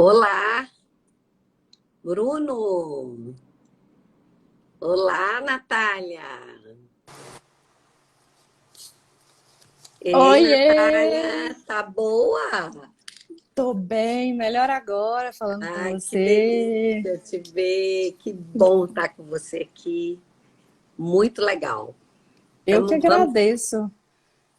Olá, Bruno. Olá, Natália. Ei, Oiê! Natália, tá boa? Tô bem, melhor agora falando com Ai, que você. delícia te ver. Que bom estar com você aqui. Muito legal. Eu que Então, vamos, agradeço,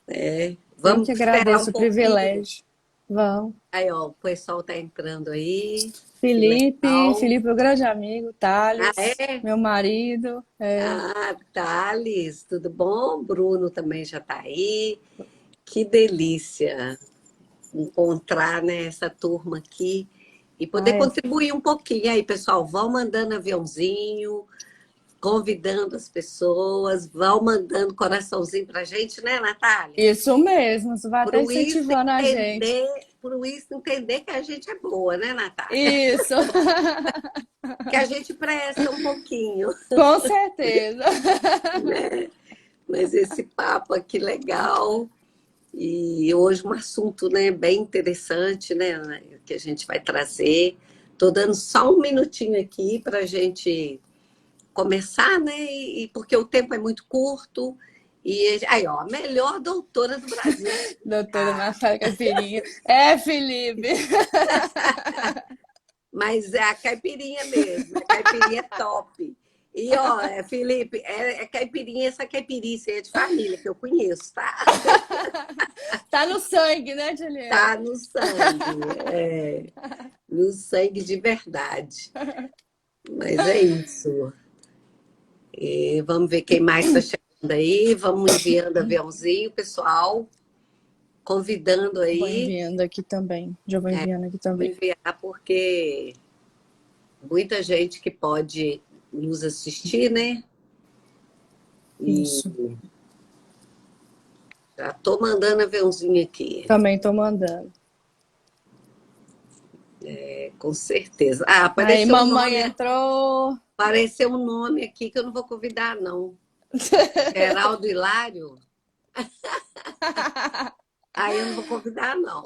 eu vamos que esperar um agradeço o pouquinho. privilégio. Vamos. Aí, ó, o pessoal tá entrando aí. Que Felipe, legal. Felipe, meu grande amigo, Ah, Thales, é? meu marido. Ah, Thales, tudo bom? Bruno também já tá aí. Que delícia encontrar, né, essa turma aqui e poder Ai, contribuir um pouquinho. Aí, pessoal, vão mandando aviãozinho, convidando as pessoas, vão mandando coraçãozinho pra gente, né, Natália? isso mesmo, você vai até Pro Insta incentivando a gente. pro Insta entender que a gente é boa, né, Natália? Isso, Que a gente presta um pouquinho, com certeza. né? Mas esse papo aqui legal. E hoje um assunto, né, bem interessante, né, que a gente vai trazer. Estou dando só um minutinho aqui para a gente começar, né? Porque o tempo é muito curto. E aí, ó, a melhor doutora do Brasil. Doutora Ah, Natália Caipirinha. É, Felipe. mas é a caipirinha mesmo, a caipirinha é top. E ó, Felipe, é caipirinha, essa caipirice aí é de família que eu conheço, tá? Tá no sangue, né, Juliette? Tá no sangue, no sangue de verdade. Mas é isso. E vamos ver quem mais está chegando aí. Vamos enviando aviãozinho, pessoal. Convidando Vou aí. enviando aqui também. Já vou enviando aqui Vou também. enviar porque muita gente que pode nos assistir, né? E Isso. já estou mandando aviãozinho aqui. Também tô mandando. Com certeza. Ah, Aí, mamãe entrou. apareceu um nome aqui que eu não vou convidar, não. Geraldo Hilário. Aí eu não vou convidar, não.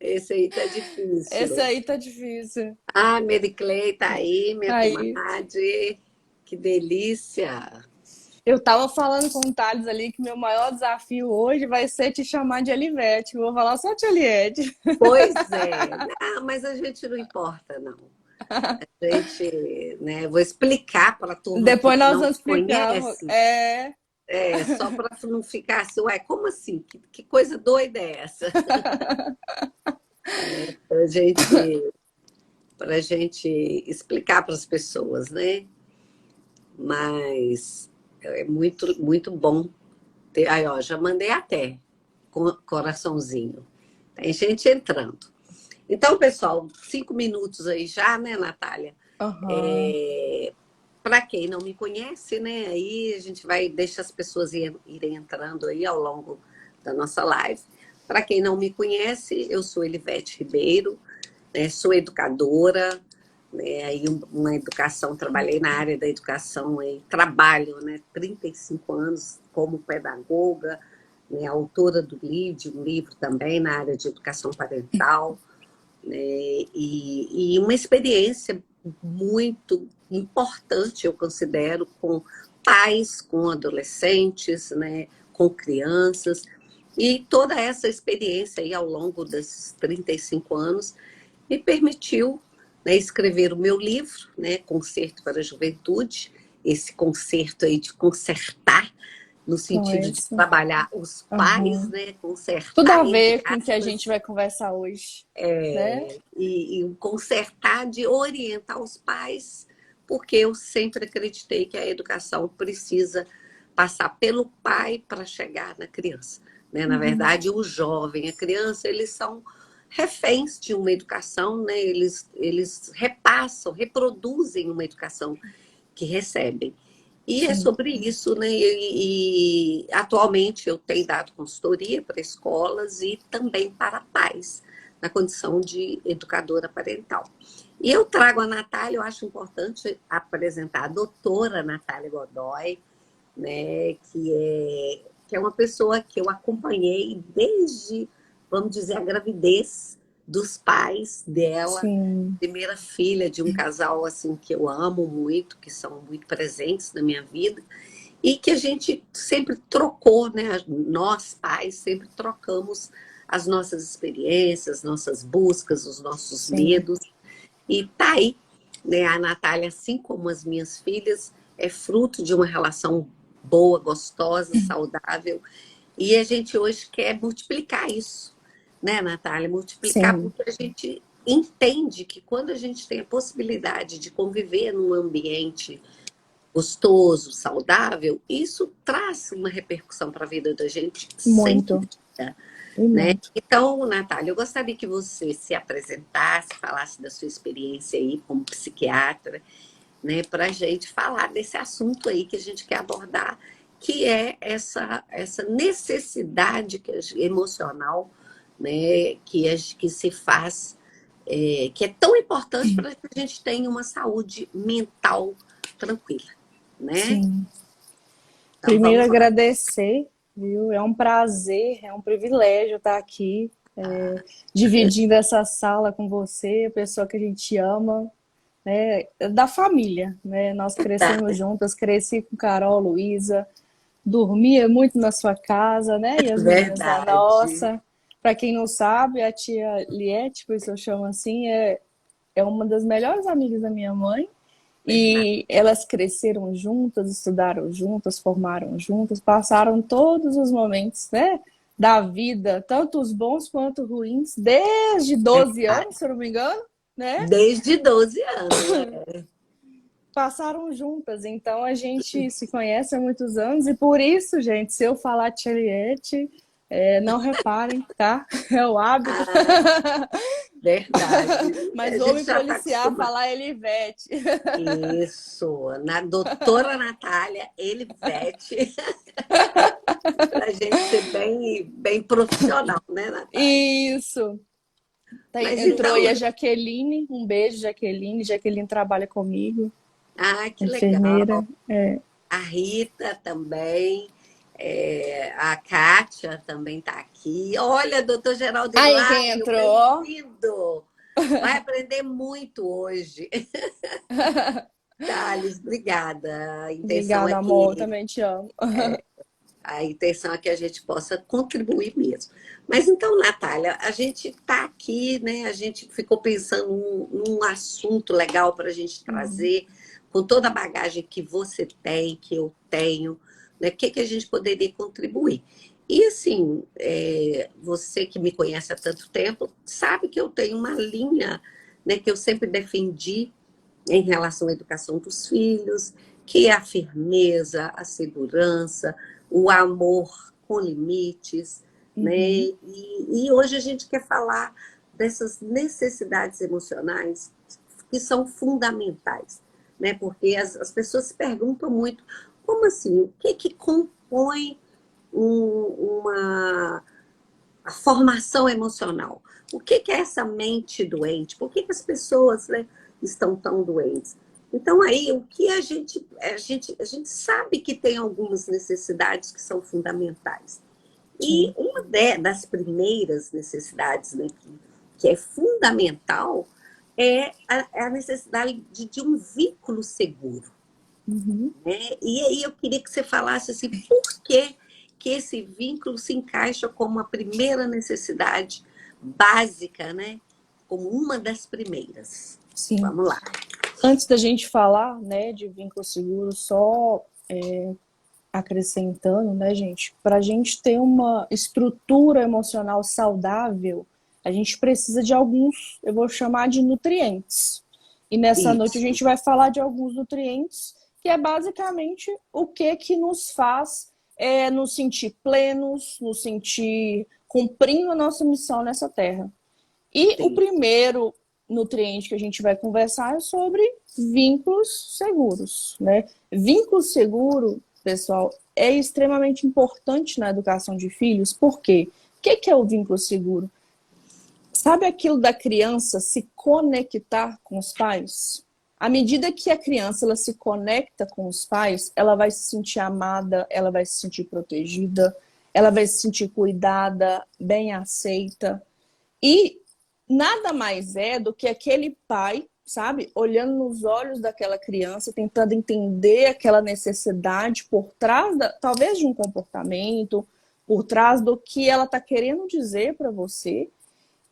Esse aí tá Esse difícil. aí tá difícil. Ah, Mary Clay tá aí, minha Aí, comadre. Que delícia. eu tava falando com o Thales ali que meu maior desafio hoje vai ser te chamar de Elivete. Eu vou falar só de Eliette. Pois é. Ah, mas a gente não importa, não. A gente, né, vou explicar para a turma que Depois nós não vamos te explicar. conhece, só para não ficar assim, ué, como assim? Que coisa doida é essa? Para gente explicar para as pessoas, né? Mas é muito, muito bom ter. Aí, ó, já mandei até com coraçãozinho. Tem gente entrando. Então, pessoal, 5 minutos aí já, né, Natália? Aham. É, para quem não me conhece, né, aí a gente vai deixar as pessoas irem entrando aí ao longo da nossa live. Para quem não me conhece, eu sou Elivete Ribeiro, né, sou educadora, né, aí uma educação, trabalhei na área da educação, aí, trabalho, né, 35 anos como pedagoga, né, autora do LID, um livro também na área de educação parental, né, e uma experiência muito importante, eu considero, com pais, com adolescentes, né, com crianças, e toda essa experiência aí ao longo desses 35 anos me permitiu, né, escrever o meu livro, né, Concerto para a Juventude, esse concerto aí de consertar, no Com sentido de esse. trabalhar os pais, Aham. né, Tudo consertar a entre ver com o que a gente aspas, vai conversar hoje, né? e o consertar de orientar os pais, porque eu sempre acreditei que a educação precisa passar pelo pai para chegar na criança, né? Na Uhum. verdade, o jovem, a criança, eles são reféns de uma educação, né? Eles repassam, reproduzem uma educação que recebem. E é Sim. sobre isso, né? E atualmente eu tenho dado consultoria para escolas e também para pais, na condição de educadora parental. E eu trago a Natália, eu acho importante apresentar a doutora Natália Godoy, né? Que é uma pessoa que eu acompanhei desde, vamos dizer, a gravidez dos pais dela, sim, primeira filha de um casal assim que eu amo muito, que são muito presentes na minha vida, e que a gente sempre trocou, né? Nós pais sempre trocamos as nossas experiências, nossas buscas, os nossos sim, medos. E tá aí, né? A Natália, assim como as minhas filhas, é fruto de uma relação boa, gostosa, saudável. E a gente hoje quer multiplicar isso, né, Natália? Multiplicar sim, porque a gente entende que quando a gente tem a possibilidade de conviver num ambiente gostoso, saudável, isso traz uma repercussão para a vida da gente sem muito, dúvida, e né? muito. Então, Natália, eu gostaria que você se apresentasse, falasse da sua experiência aí como psiquiatra, né, para a gente falar desse assunto aí que a gente quer abordar, que é essa necessidade emocional, né, que se faz, que é tão importante para que a gente tenha uma saúde mental tranquila, né? Sim. Então Primeiro vamos lá. agradecer, viu? É um prazer, é um privilégio estar aqui, dividindo essa sala com você, a pessoa que a gente ama, né? Da família, né? Nós Tá, crescemos juntas, cresci com Carol, Luísa, dormia muito na sua casa, né? E as meninas na verdade. nossa. Para quem não sabe, a tia Liette, por isso eu chamo assim, é uma das melhores amigas da minha mãe. Verdade. E elas cresceram juntas, estudaram juntas, formaram juntas, passaram todos os momentos, né, da vida, tanto os bons quanto os ruins, desde 12 anos, se eu não me engano, né? Desde 12 anos, né? Passaram juntas. Então a gente se conhece há muitos anos e por isso, gente, se eu falar Tieliette, não reparem, tá? É o hábito. Ah, verdade. Mas A vou gente me já está policiar a acostumado. falar Elivete. Isso, na doutora Natália Elivete, para a gente ser bem, bem profissional, né, Natália? Isso. Mas Entrou aí então, a Jaqueline, um beijo, Jaqueline. Jaqueline trabalha comigo, que legal. enfermeira. É. A Rita também, a Kátia também está aqui. Olha, doutor Geraldo Aí quem Hilário, entrou, ó. bem-vindo. Vai aprender muito hoje. Thales, obrigada. A intenção é Obrigada, amor. que Também te amo. A intenção é que a gente possa contribuir mesmo. Mas então, Natália, a gente está aqui, né? A gente ficou pensando num assunto legal para a gente trazer, com toda a bagagem que você tem, que eu tenho, né? O que, que a gente poderia contribuir? E assim, você que me conhece há tanto tempo, sabe que eu tenho uma linha, né, que eu sempre defendi em relação à educação dos filhos, que é a firmeza, a segurança, o amor com limites, né? Uhum. E hoje a gente quer falar dessas necessidades emocionais que são fundamentais, né? Porque as pessoas se perguntam muito, como assim? O que que compõe uma a formação emocional? O que que é essa mente doente? Por que que as pessoas, né, estão tão doentes? Então, aí, o que a gente sabe que tem algumas necessidades que são fundamentais. E Sim. uma das primeiras necessidades, né, que é fundamental é a necessidade de um vínculo seguro. Uhum. Né? E aí eu queria que você falasse assim, por que esse vínculo se encaixa como a primeira necessidade básica, né? Como uma das primeiras. Sim. Vamos lá. Antes da gente falar, né, de vínculo seguro, só acrescentando, né, gente, para a gente ter uma estrutura emocional saudável, a gente precisa de alguns, eu vou chamar de nutrientes. E nessa noite a Isso. gente vai falar de alguns nutrientes, que é basicamente o que nos faz nos sentir plenos, nos sentir cumprindo a nossa missão nessa terra. E o Sim. primeiro nutriente que a gente vai conversar é sobre vínculos seguros, né? Vínculo seguro, pessoal, é extremamente importante na educação de filhos. Por quê? O que é o vínculo seguro? Sabe aquilo da criança se conectar com os pais? À medida que a criança ela se conecta com os pais, ela vai se sentir amada, ela vai se sentir protegida, ela vai se sentir cuidada, bem aceita. E nada mais é do que aquele pai, sabe, olhando nos olhos daquela criança, tentando entender aquela necessidade por trás, talvez, de um comportamento, por trás do que ela está querendo dizer para você,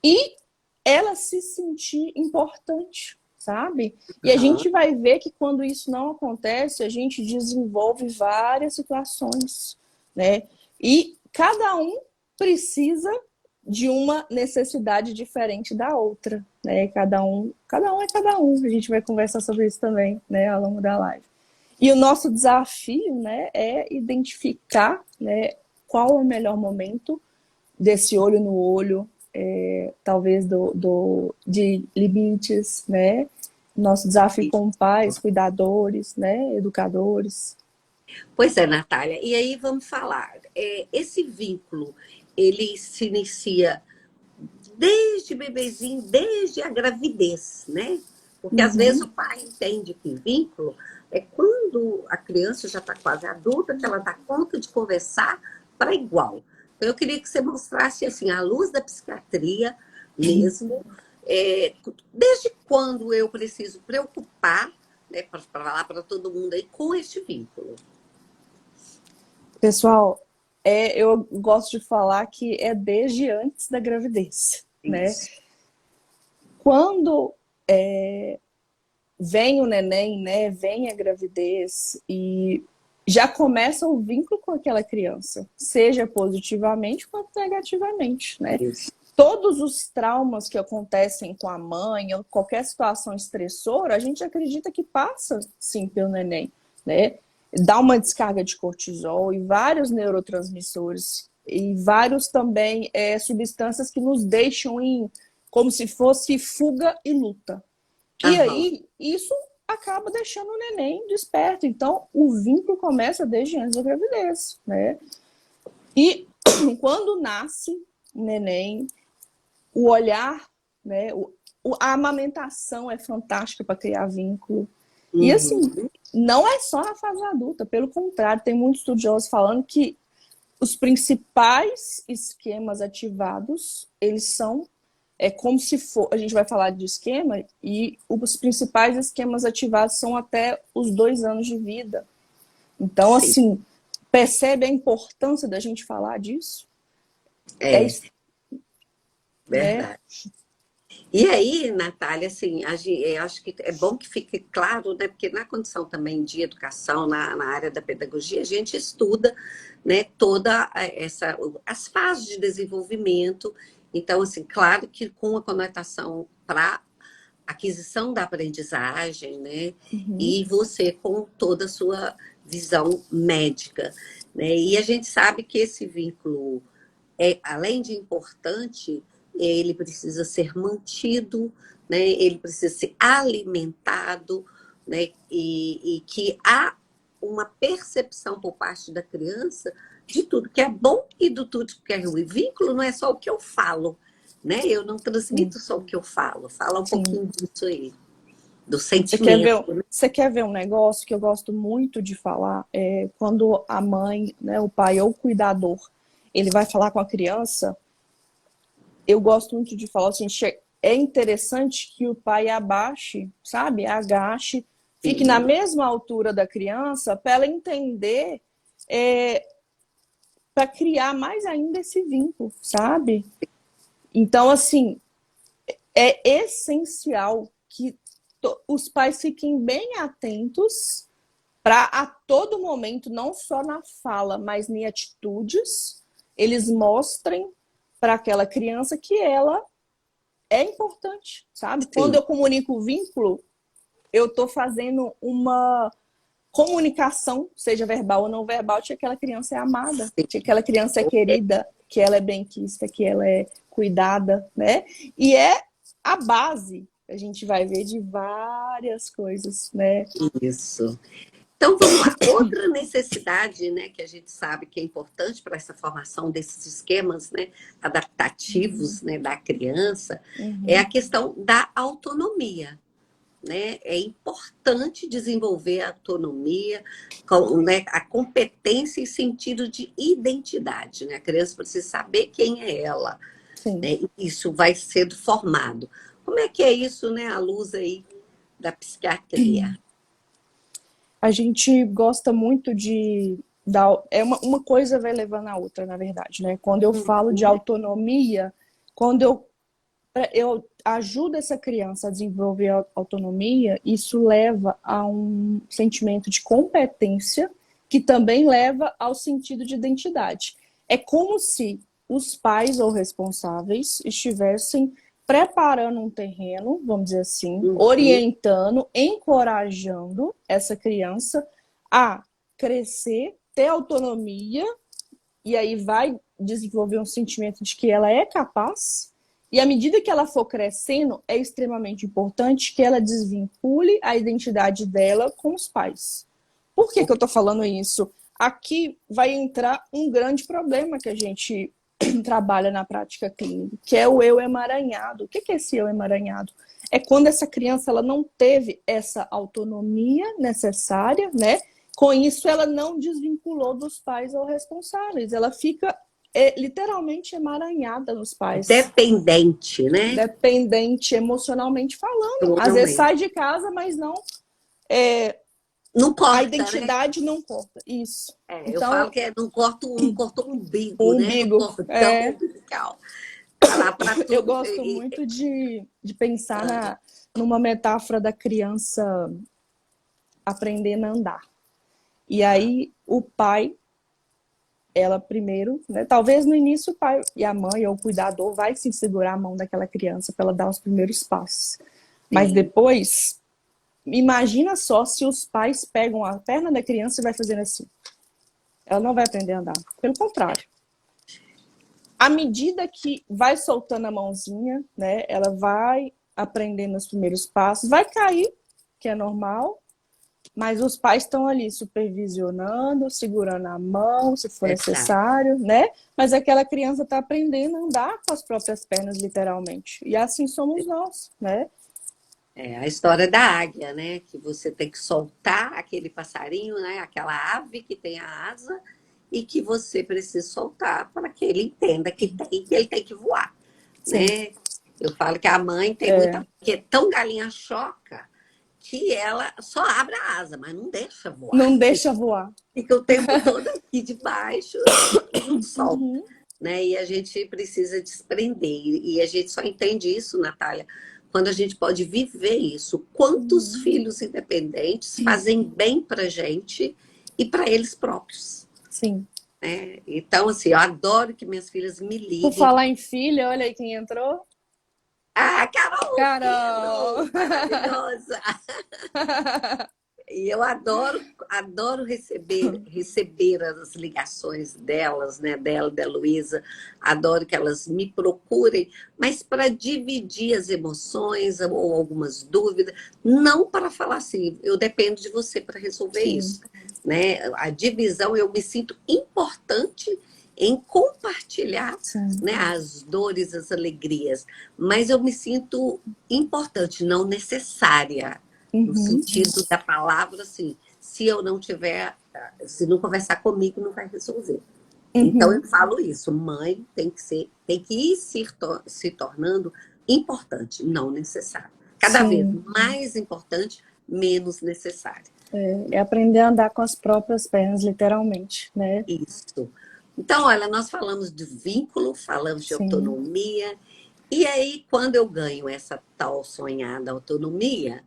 e ela se sentir importante, sabe? E a Aham. gente vai ver que quando isso não acontece, a gente desenvolve várias situações, né? E cada um precisa de uma necessidade diferente da outra, né? Cada um é cada um. A gente vai conversar sobre isso também, né, ao longo da live. E o nosso desafio, né, é identificar, né, qual é o melhor momento desse olho no olho, talvez de limites, né? Nosso desafio como pais, cuidadores, né, educadores. Pois é, Natália. E aí vamos falar. Esse vínculo, ele se inicia desde bebezinho, desde a gravidez, né? Porque às vezes Uhum. o pai entende que vínculo é quando a criança já está quase adulta, que ela dá conta de conversar para igual. Então eu queria que você mostrasse assim, à luz da psiquiatria mesmo, desde quando eu preciso preocupar, né, para falar para todo mundo aí, com este vínculo. Pessoal, eu gosto de falar que é desde antes da gravidez, né? Isso. Quando vem o neném, né? Vem a gravidez e já começa o vínculo com aquela criança, seja positivamente quanto negativamente, né? Isso. Todos os traumas que acontecem com a mãe ou qualquer situação estressora, a gente acredita que passa, sim, pelo neném, né? Dá uma descarga de cortisol e vários neurotransmissores e vários também substâncias que nos deixam como se fosse fuga e luta. E Aham. aí, isso acaba deixando o neném desperto. Então, o vínculo começa desde antes da gravidez, né? E quando nasce o neném, o olhar, né? A amamentação é fantástica para criar vínculo. E assim, Uhum. não é só na fase adulta, pelo contrário, tem muitos estudiosos falando que os principais esquemas ativados, eles são como se for, a gente vai falar de esquema, e os principais esquemas ativados são até os 2 anos de vida. Então, Sim, assim, percebe a importância da gente falar disso? É é isso, né? verdade. E aí, Natália, assim, eu acho que é bom que fique claro, né? Porque na condição também de educação, na área da pedagogia, a gente estuda, né, toda as fases de desenvolvimento. Então, assim, claro que com a conotação para aquisição da aprendizagem, né? Uhum. E você com toda a sua visão médica, né? E a gente sabe que esse vínculo além de importante, ele precisa ser mantido, né? Ele precisa ser alimentado, né? E que há uma percepção por parte da criança de tudo que é bom e do tudo que é ruim. Vínculo não é só o que eu falo, né? Eu não Sim, transmito só o que eu falo. Fala um sim. pouquinho disso aí, do Você quer ver, sentimento, né? você quer ver um negócio que eu gosto muito de falar? Quando a mãe, né, o pai ou o cuidador, ele vai falar com a criança, eu gosto muito de falar assim, é interessante que o pai abaixe, sabe? Agache, fique na Sim, mesma altura da criança para ela entender, para criar mais ainda esse vínculo, sabe? Então, assim, é essencial que os pais fiquem bem atentos para a todo momento, não só na fala, mas em atitudes, eles mostrem para aquela criança que ela é importante, sabe? Quando sim. eu comunico o vínculo, eu estou fazendo uma comunicação, seja verbal ou não verbal, de que aquela criança é amada, de que aquela criança é querida, que ela é benquista, que ela é cuidada, né? E é a base, a gente vai ver, de várias coisas, né? Isso. Então vamos lá. Outra necessidade, né, que a gente sabe que é importante para essa formação desses esquemas, né, adaptativos, né, da criança, é a Uhum. questão da autonomia. Né? É importante desenvolver a autonomia, né, a competência e sentido de identidade. Né? A criança precisa saber quem é ela. Sim. né? E isso vai sendo formado. Como é que é isso, né, à luz aí da psiquiatria? A gente gosta muito de dar. Uma coisa vai levando a outra, na verdade, né? Quando eu falo de autonomia, quando eu ajudo essa criança a desenvolver a autonomia, isso leva a um sentimento de competência, que também leva ao sentido de identidade. É como se os pais ou responsáveis estivessem preparando um terreno, vamos dizer assim, Uhum. orientando, encorajando essa criança a crescer, ter autonomia, e aí vai desenvolver um sentimento de que ela é capaz. E à medida que ela for crescendo, é extremamente importante que ela desvincule a identidade dela com os pais. Por que eu estou falando isso? Aqui vai entrar um grande problema que a gente trabalha na prática clínica, que é o eu emaranhado. O que é esse eu emaranhado? É quando essa criança ela não teve essa autonomia necessária, né? Com isso, ela não desvinculou dos pais ou responsáveis. Ela fica literalmente emaranhada nos pais, Dependente, né? dependente emocionalmente falando. Às vezes Emocionalmente. sai de casa, mas não é, Não a corta, né? identidade não corta. Isso. É, eu falo Então, que não corta o umbigo, o né? No umbigo. cordão umbilical. Tá lá para Eu tudo. gosto muito de pensar numa metáfora da criança aprendendo a andar. E aí, o pai, ela primeiro, né? Talvez no início o pai e a mãe ou o cuidador vai se segurar a mão daquela criança para ela dar os primeiros passos. Mas Sim. depois, imagina só se os pais pegam a perna da criança e vai fazendo assim. Ela não vai aprender a andar. Pelo contrário. À medida que vai soltando a mãozinha, né? Ela vai aprendendo os primeiros passos, vai cair, que é normal, mas os pais estão ali supervisionando, segurando a mão, se for Exato. necessário, né? Mas aquela criança está aprendendo a andar com as próprias pernas, literalmente. E assim somos nós, né? É a história da águia, né? Que você tem que soltar aquele passarinho, né? Aquela ave que tem a asa e que você precisa soltar para que ele entenda que ele tem que voar, Sim, né? Eu falo que a mãe tem é, muita, que é tão galinha choca que ela só abre a asa, mas não deixa voar. não deixa voar. Fica o tempo todo aqui debaixo e não solta, Uhum, né? E a gente precisa desprender. E a gente só entende isso, Natália, quando a gente pode viver isso. Quantos uhum. filhos independentes fazem bem para gente e para eles próprios, Sim. né? Então, assim, eu adoro que minhas filhas me Por liguem. falar em filha, olha aí quem entrou. Ah, Carol Carol! Luceno, maravilhosa! E eu adoro receber as ligações delas, né, dela, da Luísa. Adoro que elas me procurem, mas para dividir as emoções ou algumas dúvidas, não para falar assim, eu dependo de você para resolver Sim, isso, né? A divisão eu me sinto importante em compartilhar, sim. né, as dores, as alegrias, mas eu me sinto importante, não necessária no Uhum, sentido da palavra, assim, se eu não tiver, se não conversar comigo, não vai resolver. Então eu uhum. falo isso, mãe tem que ir se tornando importante, não necessário. Cada vez Sim. mais importante, menos necessário. É aprender a andar com as próprias pernas, literalmente, né? Isso. Então, olha, nós falamos de vínculo, falamos de Sim, autonomia, e aí, quando eu ganho essa tal sonhada autonomia,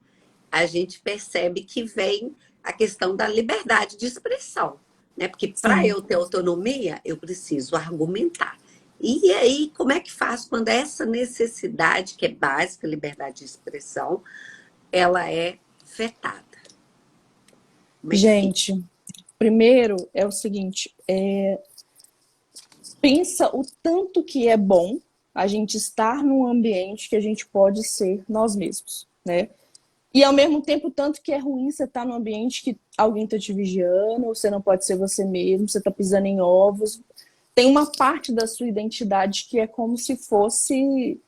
a gente percebe que vem a questão da liberdade de expressão, né? Porque para sim. eu ter autonomia, eu preciso argumentar. E aí, como é que faz quando essa necessidade, que é básica, liberdade de expressão, ela é vetada? Como é que fica? Gente, primeiro é o seguinte, pensa o tanto que é bom a gente estar num ambiente que a gente pode ser nós mesmos, né? E ao mesmo tempo, tanto que é ruim você estar num ambiente que alguém está te vigiando, você não pode ser você mesmo, você está pisando em ovos. Tem uma parte da sua identidade que é como se fosse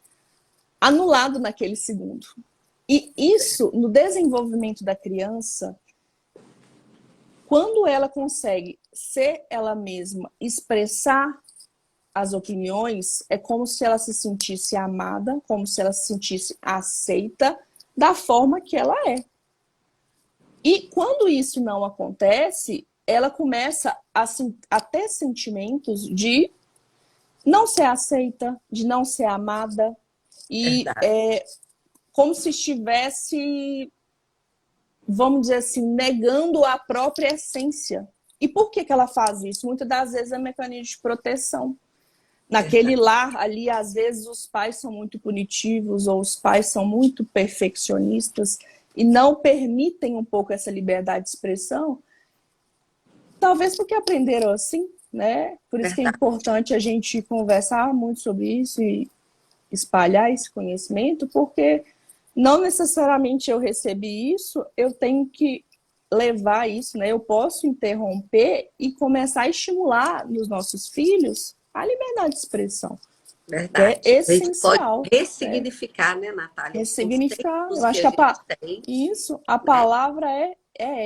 anulado naquele segundo. E isso, no desenvolvimento da criança, quando ela consegue ser ela mesma, expressar as opiniões, é como se ela se sentisse amada, como se ela se sentisse aceita da forma que ela é. E quando isso não acontece, ela começa a ter sentimentos de não ser aceita, de não ser amada, e Verdade. como se estivesse, vamos dizer assim, negando a própria essência. E por que ela faz isso? Muitas das vezes é mecanismo de proteção. Naquele Verdade. lar ali, às vezes os pais são muito punitivos ou os pais são muito perfeccionistas e não permitem um pouco essa liberdade de expressão, talvez porque aprenderam assim, né? Por isso que é Verdade. importante a gente conversar muito sobre isso e espalhar esse conhecimento, porque não necessariamente eu recebi isso, eu tenho que levar isso, né? Eu posso interromper e começar a estimular nos nossos filhos a liberdade de expressão, que é Verdade. A gente pode essencial, né? ressignificar, né, Natália, os Ressignificar. Eu conceitos que acho a que gente tem, a né? palavra é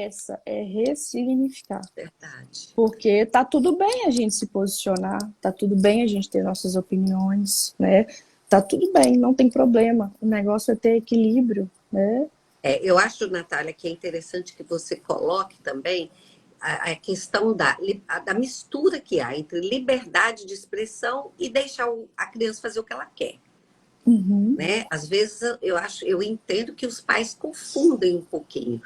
essa, é ressignificar. Verdade. Porque tá tudo bem a gente se posicionar, tá tudo bem a gente ter nossas opiniões, né? Tá tudo bem, não tem problema. O negócio é ter equilíbrio, né? Eu acho, Natália, que é interessante que você coloque também a questão da mistura que há entre liberdade de expressão e deixar a criança fazer o que ela quer. Uhum. Né? Às vezes eu entendo que os pais confundem um pouquinho,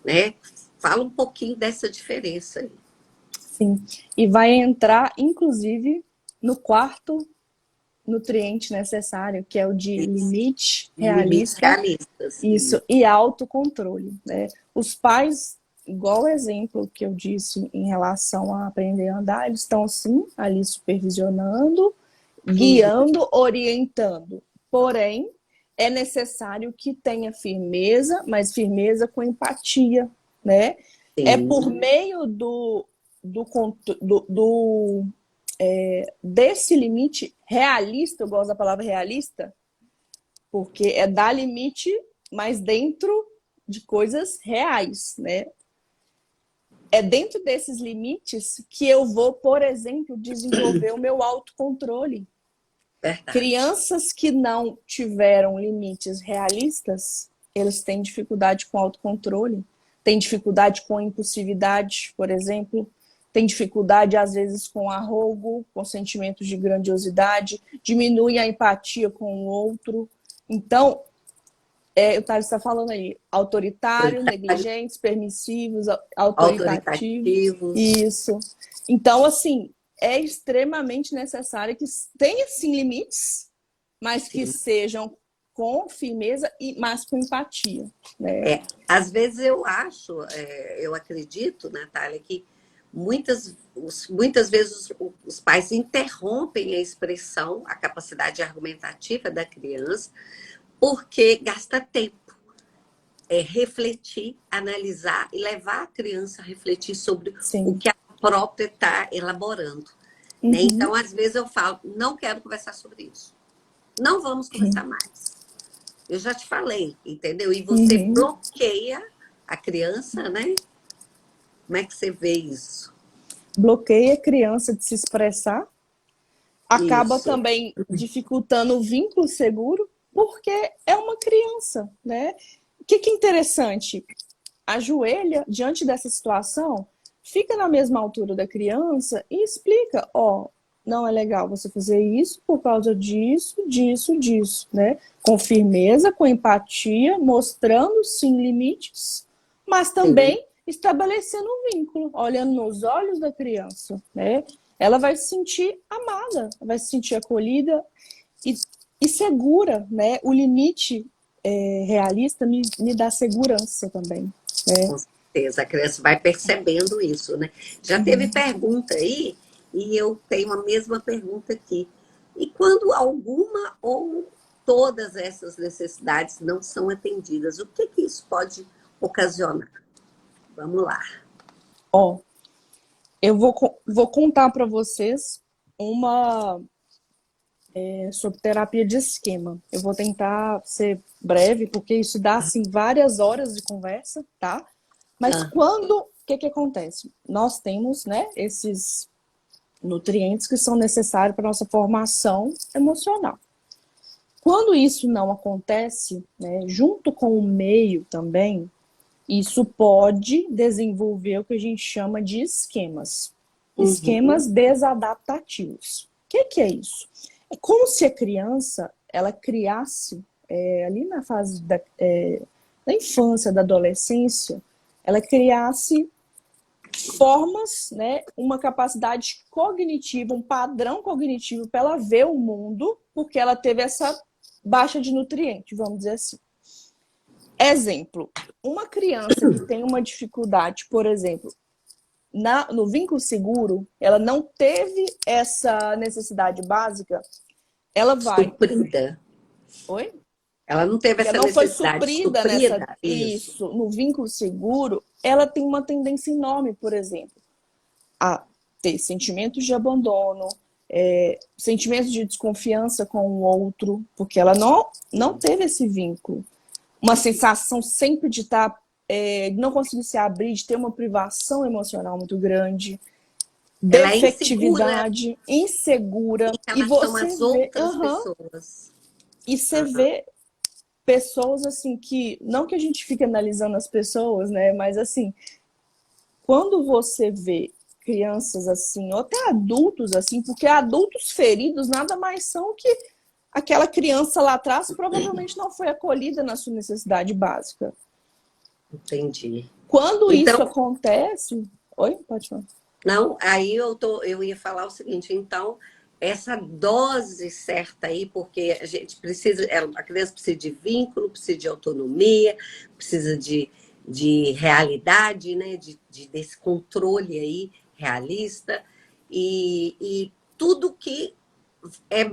né? Fala um pouquinho dessa diferença aí. Sim. E vai entrar, inclusive, no quarto nutriente necessário, que é o de Isso. limite Limites realista, realistas. isso, e autocontrole, né? Os pais, igual o exemplo que eu disse em relação a aprender a andar, eles estão sim ali supervisionando, guiando, orientando. Porém, é necessário que tenha firmeza, mas firmeza com empatia, né? É por Sim. meio desse limite realista, eu gosto da palavra realista, porque é dar limite, mas dentro de coisas reais, né? É dentro desses limites que eu vou, por exemplo, desenvolver o meu autocontrole. Verdade. Crianças que não tiveram limites realistas, eles têm dificuldade com autocontrole, têm dificuldade com impulsividade, por exemplo, têm dificuldade, às vezes, com arrogo, com sentimentos de grandiosidade, diminui a empatia com o outro. Então, o Thales está falando aí, autoritário, Autoritário, negligentes, permissivos, autoritativos, autoritativos. isso. Então, assim, é extremamente necessário que tenha, sim, limites, mas que Sim. sejam com firmeza, mas com empatia, né? Às vezes eu acredito, Natália, que muitas vezes os pais interrompem a expressão, a capacidade argumentativa da criança, porque gasta tempo. Refletir, analisar e levar a criança a refletir sobre o Sim. que a própria está elaborando. Né? Uhum. Então, às vezes eu falo, não quero conversar sobre isso. Não vamos conversar mais. Eu já te falei, entendeu? E você Uhum. bloqueia a criança, né? Como é que você vê isso? Bloqueia a criança de se expressar, acaba Isso. também dificultando o vínculo seguro, porque é uma criança, né? O que é interessante? Ajoelha diante dessa situação, fica na mesma altura da criança e explica, ó, não é legal você fazer isso por causa disso, disso, disso, né? Com firmeza, com empatia, mostrando sim limites, mas Sim. também estabelecendo um vínculo, olhando nos olhos da criança, né? Ela vai se sentir amada, vai se sentir acolhida e segura, né? O limite realista me dá segurança também, né? Com certeza, a criança vai percebendo isso, né? Já teve pergunta aí, e eu tenho a mesma pergunta aqui. E quando alguma ou todas essas necessidades não são atendidas, o que isso pode ocasionar? Vamos lá. Ó, eu vou contar para vocês uma sobre terapia de esquema. Eu vou tentar ser breve, porque isso dá assim várias horas de conversa, tá? Mas Ah, quando, o que acontece? Nós temos, né, esses nutrientes que são necessários para a nossa formação emocional. Quando isso não acontece, né, junto com o meio também, isso pode desenvolver o que a gente chama de esquemas. Esquemas desadaptativos. O que é isso? É como se a criança ela criasse, ali na fase da infância, da adolescência, ela criasse formas, né, uma capacidade cognitiva, um padrão cognitivo para ela ver o mundo, porque ela teve essa baixa de nutrientes, vamos dizer assim. Exemplo, uma criança que tem uma dificuldade, por exemplo, no vínculo seguro, ela não teve essa necessidade básica, ela vai... Suprida. Oi? Ela não teve essa Ela não foi necessidade suprida suprida. isso, no vínculo seguro, ela tem uma tendência enorme, por exemplo, a ter sentimentos de abandono, sentimentos de desconfiança com o outro, porque ela não teve esse vínculo. Uma sensação sempre de não conseguir se abrir, de ter uma privação emocional muito grande, defectividade, insegura. Em relação às outras pessoas. E você vê pessoas assim que, não que a gente fique analisando as pessoas, né, mas assim, quando você vê crianças assim, ou até adultos assim, porque adultos feridos nada mais são que aquela criança lá atrás provavelmente não foi acolhida na sua necessidade básica. Entendi. Quando então, isso acontece... Oi? Pode falar. Não, aí eu ia falar o seguinte, então, essa dose certa aí, porque a gente precisa, a criança precisa de vínculo, precisa de autonomia, precisa de realidade, né? Desse controle aí realista, e tudo que é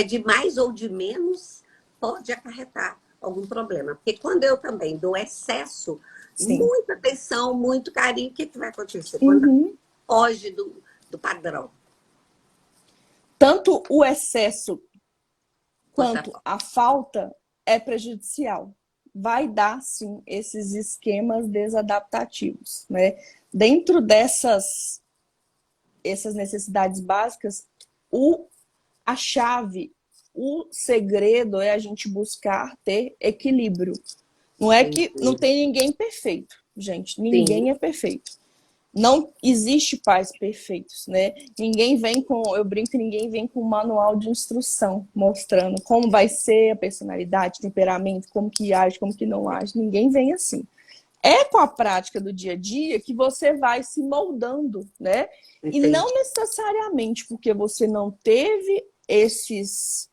de mais ou de menos pode acarretar algum problema. Porque quando eu também dou excesso, muita atenção, muito carinho, o que vai acontecer? Quando foge do padrão. Tanto o excesso quanto a falta é prejudicial. Vai dar, sim, esses esquemas desadaptativos, né? Dentro essas necessidades básicas, a chave, o segredo é a gente buscar ter equilíbrio. Não é que não tem ninguém perfeito, gente. Ninguém é perfeito. Não existe pais perfeitos, né? Ninguém vem eu brinco que ninguém vem com um manual de instrução mostrando como vai ser a personalidade, temperamento, como que age, como que não age. Ninguém vem assim. É com a prática do dia a dia que você vai se moldando, né? Entendi. E não necessariamente porque você não teve esses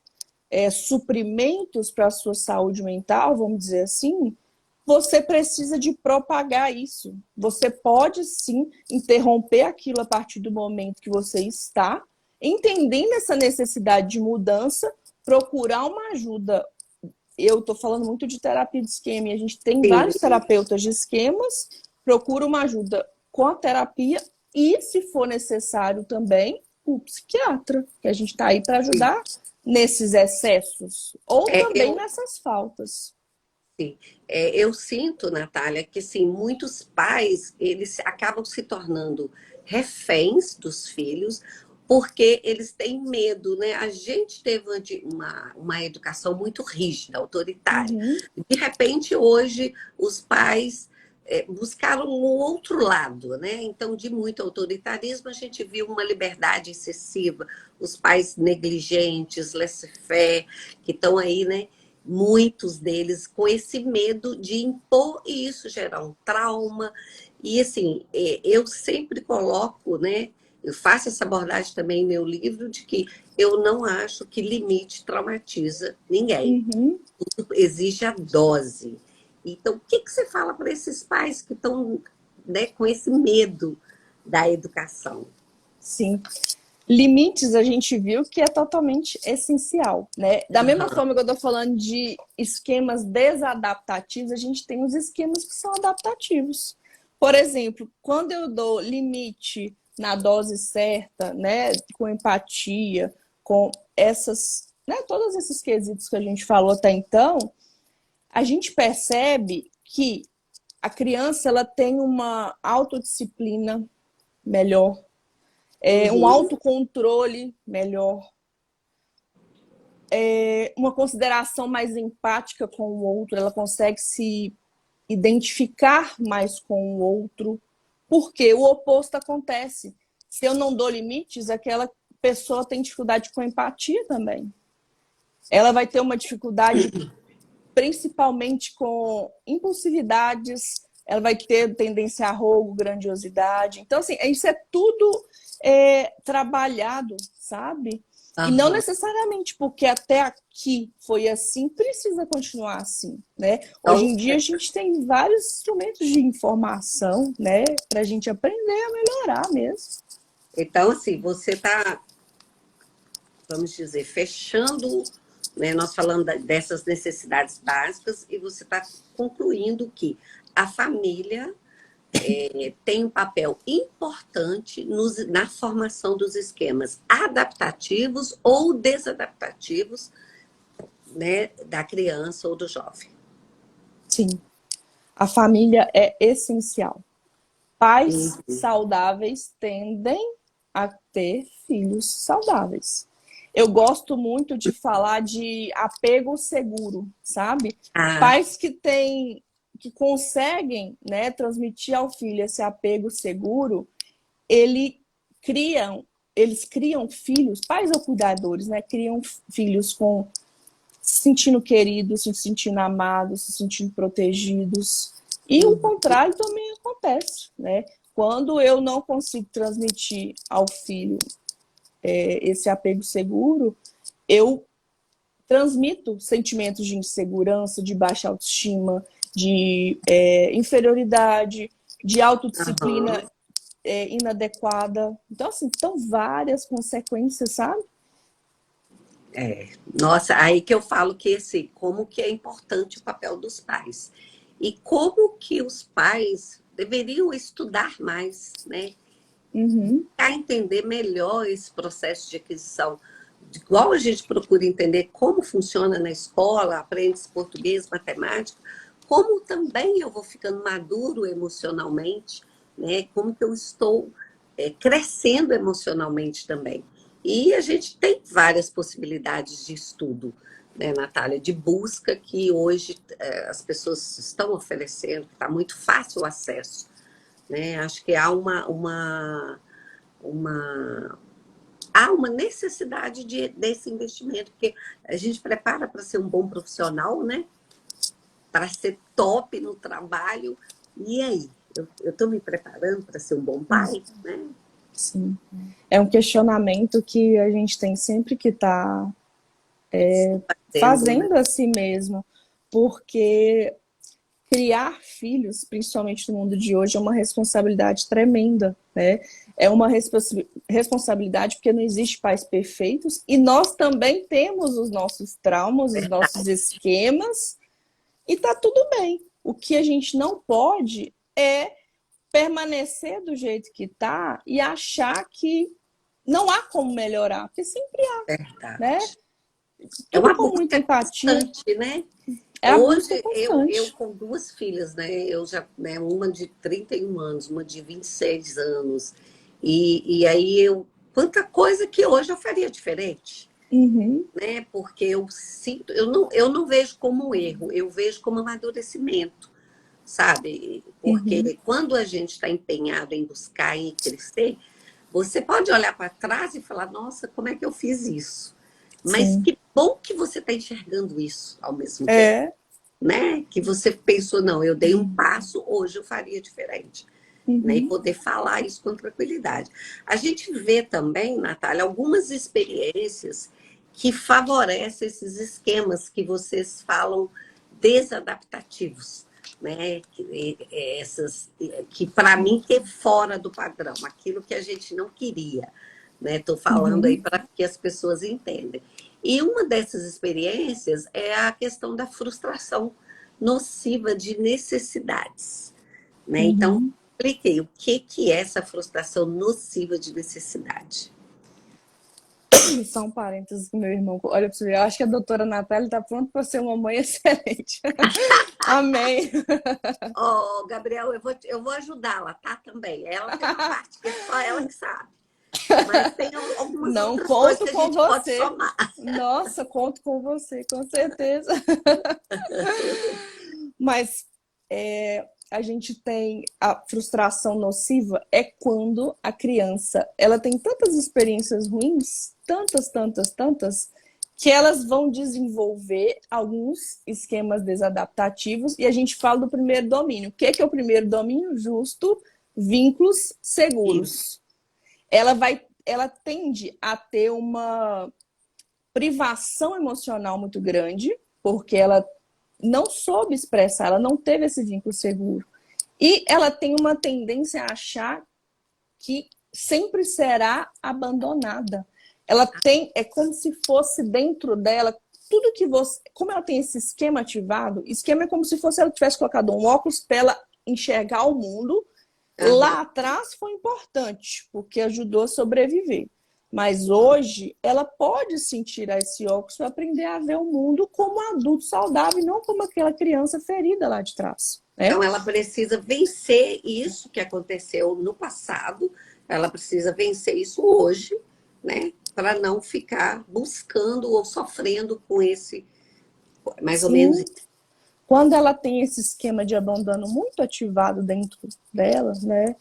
suprimentos para a sua saúde mental, vamos dizer assim, você precisa de propagar isso. Você pode, sim, interromper aquilo a partir do momento que você está, entendendo essa necessidade de mudança, procurar uma ajuda. Eu estou falando muito de terapia de esquema, e a gente tem vários terapeutas de esquemas, procura uma ajuda com a terapia e, se for necessário também, o psiquiatra, que a gente está aí para ajudar nesses excessos, ou também nessas faltas. Sim. Eu sinto, Natália, que sim, muitos pais eles acabam se tornando reféns dos filhos porque eles têm medo, né? A gente teve uma educação muito rígida, autoritária. De repente, hoje, os pais buscaram um outro lado, né? Então, de muito autoritarismo, a gente viu uma liberdade excessiva, os pais negligentes, laissez-faire, que estão aí, né? Muitos deles com esse medo de impor e isso gerar um trauma. E assim, eu sempre coloco, né? Eu faço essa abordagem também em meu livro de que eu não acho que limite traumatiza ninguém. Tudo exige a dose. Então, o que você fala para esses pais que estão, né, com esse medo da educação? Sim. Limites a gente viu que é totalmente essencial, né? Da mesma forma que eu estou falando de esquemas desadaptativos, a gente tem os esquemas que são adaptativos. Por exemplo, quando eu dou limite na dose certa, né, com empatia, com essas, né, todos esses quesitos que a gente falou até então, a gente percebe que a criança ela tem uma autodisciplina melhor. Um Uhum. autocontrole melhor, uma consideração mais empática com o outro, ela consegue se identificar mais com o outro, porque o oposto acontece. Se eu não dou limites, aquela pessoa tem dificuldade com empatia também. Ela vai ter uma dificuldade principalmente com impulsividades, ela vai ter tendência a roubo, grandiosidade. Então, assim, isso é tudo trabalhado, sabe? E não Aham. necessariamente porque até aqui foi assim, precisa continuar assim, né? Hoje Então, em dia a gente tem vários instrumentos de informação, né? Para a gente aprender a melhorar mesmo. então, assim, você está, vamos dizer, fechando, né, nós falando dessas necessidades básicas e você está concluindo que a família tem um papel importante na formação dos esquemas adaptativos ou desadaptativos, né, da criança ou do jovem. Sim, a família é essencial. Pais Uhum. saudáveis tendem a ter filhos saudáveis. Eu gosto muito de falar de apego seguro, sabe? Ah, Pais que conseguem, né, transmitir ao filho esse apego seguro, ele criam, eles criam filhos, pais ou cuidadores, né, criam filhos com se sentindo queridos, se sentindo amados, se sentindo protegidos. E o uhum. contrário também acontece, né? Quando eu não consigo transmitir ao filho esse apego seguro, eu transmito sentimentos de insegurança, de baixa autoestima, de inferioridade, de autodisciplina Aham. inadequada. Então, assim, são várias consequências, sabe? É. Nossa, aí que eu falo que assim, como que é importante o papel dos pais. E como que os pais deveriam estudar mais, né? Uhum, A entender melhor esse processo de aquisição. Igual a gente procura entender como funciona na escola, aprende português, matemática, como também eu vou ficando maduro emocionalmente, né? Como que eu estou crescendo emocionalmente também. E a gente tem várias possibilidades de estudo, né, Natália, de busca que hoje as pessoas estão oferecendo, que está muito fácil o acesso. Né? Acho que há uma há uma necessidade desse investimento, porque a gente prepara para ser um bom profissional, né? Para ser top no trabalho. E aí? Eu estou me preparando para ser um bom pai, né? sim. É um questionamento que a gente tem sempre que estar Tendo, né? fazendo a si mesmo, porque criar filhos, principalmente no mundo de hoje, é uma responsabilidade tremenda, né? É uma responsabilidade porque não existe pais perfeitos e nós também temos os nossos traumas, os nossos Verdade. esquemas e tá tudo bem. O que a gente não pode é permanecer do jeito que tá e achar que não há como melhorar, porque sempre há, né? Verdade. É Tudo uma com muita busca empatia. constante, né? é a busca Hoje, eu constante. com duas filhas, né? Eu já, né, uma de 31 anos, uma de 26 anos. E aí quanta coisa que hoje eu faria diferente, Uhum, né? Porque eu sinto, eu não vejo como erro, eu vejo como amadurecimento, sabe? uhum, Porque quando a gente está empenhado em buscar e crescer, você pode olhar para trás e falar, nossa, como é que eu fiz isso? Mas sim. que bom que você está enxergando isso ao mesmo tempo, É. né? Que você pensou, não, eu dei um passo, hoje eu faria diferente. Né, e Uhum, poder falar isso com tranquilidade. A gente vê também, Natália, algumas experiências que favorecem esses esquemas que vocês falam desadaptativos, né? Que para mim que é fora do padrão, aquilo que a gente não queria, né? Estou falando aí uhum, para que as pessoas entendam. E uma dessas experiências é a questão da frustração nociva de necessidades, né? Então, uhum. expliquei o que é essa frustração nociva de necessidade. Só um parênteses com meu irmão. Olha pra você ver, eu acho que a doutora Natália está pronta para ser uma mãe excelente. Amém. Ó, Gabriel, eu vou ajudá-la, tá? Também. Ela tem uma parte que é só ela que sabe. Mas tem algumas Não outras coisas conto que a com gente pode você. somar. Nossa, conto com você, com certeza. Mas a gente tem a frustração nociva é quando a criança ela tem tantas experiências ruins, tantas, tantas, tantas, que elas vão desenvolver alguns esquemas desadaptativos e a gente fala do primeiro domínio. O que é o primeiro domínio? Justo, vínculos Isso. seguros. Ela tende a ter uma privação emocional muito grande, porque ela não soube expressar, ela não teve esse vínculo seguro. E ela tem uma tendência a achar que sempre será abandonada. Ela tem, é como se fosse dentro dela, tudo que você. Como ela tem esse esquema ativado, esquema é como se fosse ela tivesse colocado um óculos para ela enxergar o mundo. Aham. Lá atrás foi importante, porque ajudou a sobreviver. Mas hoje ela pode sim tirar esse óculos para aprender a ver o mundo como um adulto saudável e não como aquela criança ferida lá de trás, né? Então, ela precisa vencer isso que aconteceu no passado, ela precisa vencer isso hoje, né? Para não ficar buscando ou sofrendo com esse, mais ou menos Sim, isso. quando ela tem esse esquema de abandono muito ativado dentro dela, né?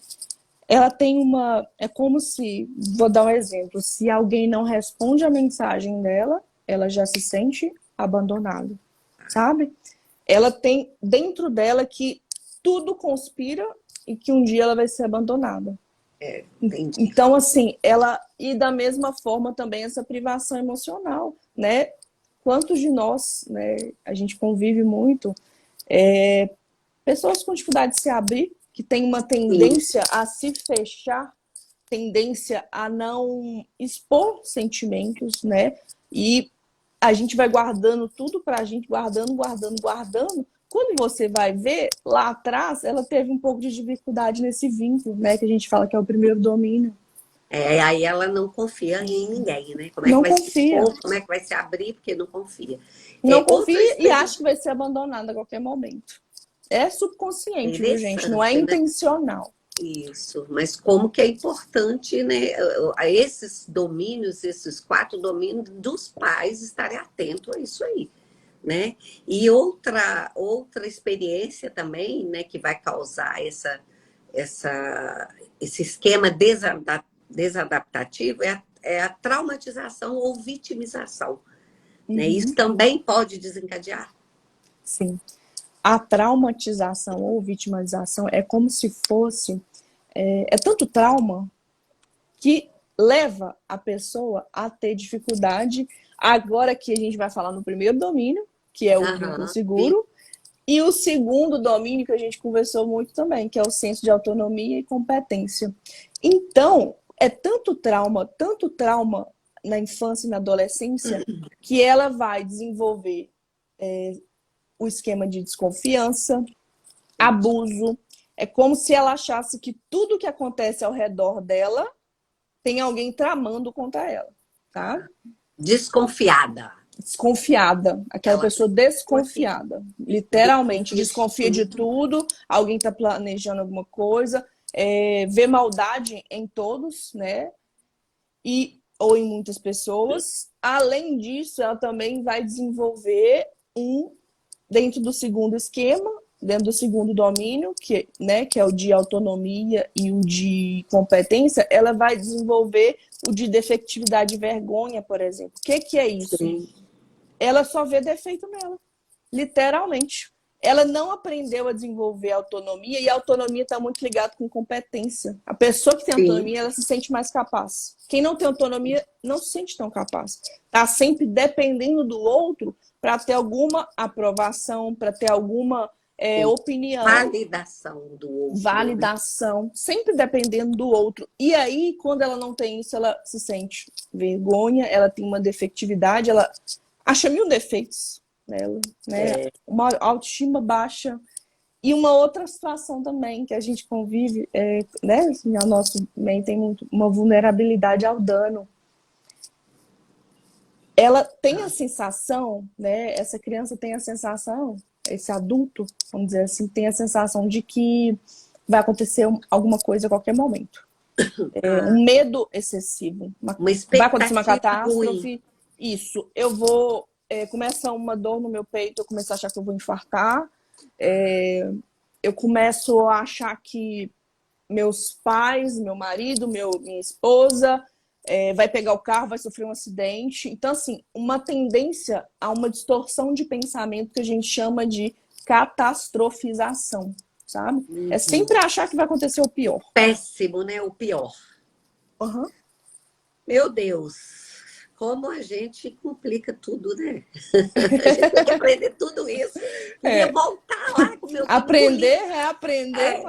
Ela tem uma. É como se. Vou dar um exemplo. Se alguém não responde a mensagem dela, ela já se sente abandonada, sabe? Ela tem dentro dela que tudo conspira e que um dia ela vai ser abandonada. Entendi. Então, assim, ela. E da mesma forma também essa privação emocional, né? Quantos de nós, né? A gente convive muito. Pessoas com dificuldade de se abrir, que tem uma Sim. tendência a se fechar, tendência a não expor sentimentos, né? E a gente vai guardando tudo pra gente, guardando, guardando, guardando. Quando você vai ver, lá atrás, ela teve um pouco de dificuldade nesse vínculo, né? Que a gente fala que é o primeiro domínio. Aí ela não confia em ninguém, né? Como é que Não vai se confia. expor, como é que vai se abrir, porque não confia. Não Outra confia e acha experiência que vai ser abandonada a qualquer momento. É subconsciente, viu, gente? Não é interessante, né? intencional. Isso, mas como que é importante, né, a esses domínios, esses 4 domínios dos pais estarem atentos a isso aí, né? E outra experiência também, né, que vai causar esse esquema desadaptativo é a traumatização ou vitimização, né? Isso Uhum. também pode desencadear. Sim. A traumatização ou vitimização é como se fosse. É tanto trauma que leva a pessoa a ter dificuldade. Agora que a gente vai falar no primeiro domínio, que é o vínculo Aham, seguro, e o segundo domínio que a gente conversou muito também, que é o senso de autonomia e competência. Então, é tanto trauma na infância e na adolescência, que ela vai desenvolver o esquema de desconfiança, abuso. É como se ela achasse que tudo que acontece ao redor dela tem alguém tramando contra ela, tá? desconfiada. Desconfiada, aquela Ela pessoa desconfia, desconfiada, literalmente desconfia de desconfia de tudo. tudo, alguém tá planejando alguma coisa, vê maldade em todos, né? E ou em muitas pessoas. Além disso, ela também vai desenvolver dentro do segundo esquema, dentro do segundo domínio, que é o de autonomia e o de competência, ela vai desenvolver o de defectividade e vergonha, por exemplo. O que é isso? Sim, Ela só vê defeito nela, literalmente. Ela não aprendeu a desenvolver autonomia e a autonomia está muito ligada com competência. A pessoa que tem sim. autonomia, ela se sente mais capaz. Quem não tem autonomia não se sente tão capaz. Está sempre dependendo do outro para ter alguma aprovação, para ter alguma opinião, Validação do outro, né? validação, sempre dependendo do outro. E aí, quando ela não tem isso, ela se sente vergonha, ela tem uma defectividade, ela acha mil defeitos nela, né? Uma autoestima baixa. E uma outra situação também que a gente convive, né? Assim, a nosso meio tem muito, uma vulnerabilidade ao dano. Ela tem a sensação, né? Essa criança tem a sensação, esse adulto, vamos dizer assim, tem a sensação de que vai acontecer alguma coisa a qualquer momento. um medo excessivo. Uma Vai acontecer uma expectativa ruim. catástrofe, isso. Eu vou... começa uma dor no meu peito, eu começo a achar que eu vou infartar. Eu começo a achar que meus pais, meu marido, minha esposa, vai pegar o carro, vai sofrer um acidente. Então, assim, uma tendência a uma distorção de pensamento que a gente chama de catastrofização, sabe? É sempre achar que vai acontecer o pior. Péssimo, né? O pior. Uhum. Meu Deus, como a gente complica tudo, né? A gente tem que aprender tudo isso. Queria voltar lá com meu filho. Aprender, reaprender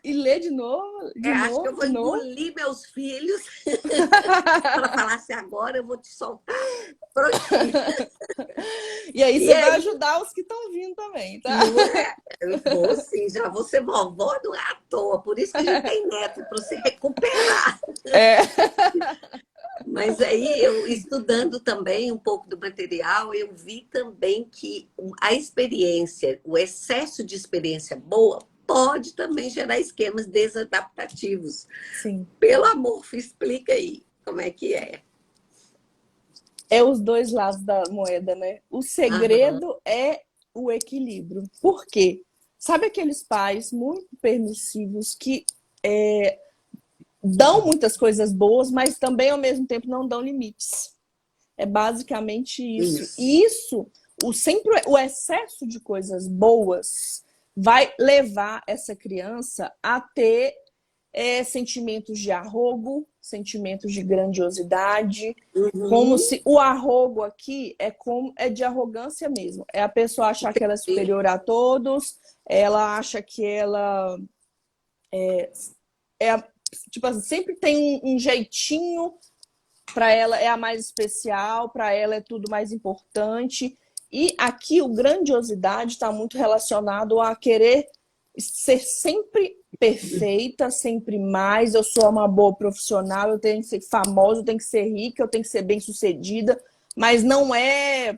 e ler de novo, acho que eu vou engolir meus filhos para falar assim, agora eu vou te soltar. Prontinho. E aí você vai ajudar os que estão vindo também, tá? Não é? Eu vou sim, já vou ser vovó, não é à toa. Por isso que a gente tem neto, para se recuperar. Mas aí, eu estudando também um pouco do material, eu vi também que a experiência, o excesso de experiência boa, pode também gerar esquemas desadaptativos. Sim. Pelo amor, explica aí como é que é. É os dois lados da moeda, né? O segredo é o equilíbrio. Por quê? Sabe aqueles pais muito permissivos que dão muitas coisas boas, mas também, ao mesmo tempo, não dão limites. É basicamente isso. E isso, sempre o excesso de coisas boas vai levar essa criança a ter sentimentos de arrogo, sentimentos de grandiosidade, como se o arrogo aqui é de arrogância mesmo. É a pessoa achar que ela é superior a todos, ela acha que ela tipo assim, sempre tem um jeitinho, para ela é a mais especial, para ela é tudo mais importante. E aqui o grandiosidade está muito relacionado a querer ser sempre perfeita, sempre mais. Eu sou uma boa profissional, eu tenho que ser famosa, eu tenho que ser rica, eu tenho que ser bem-sucedida, mas não é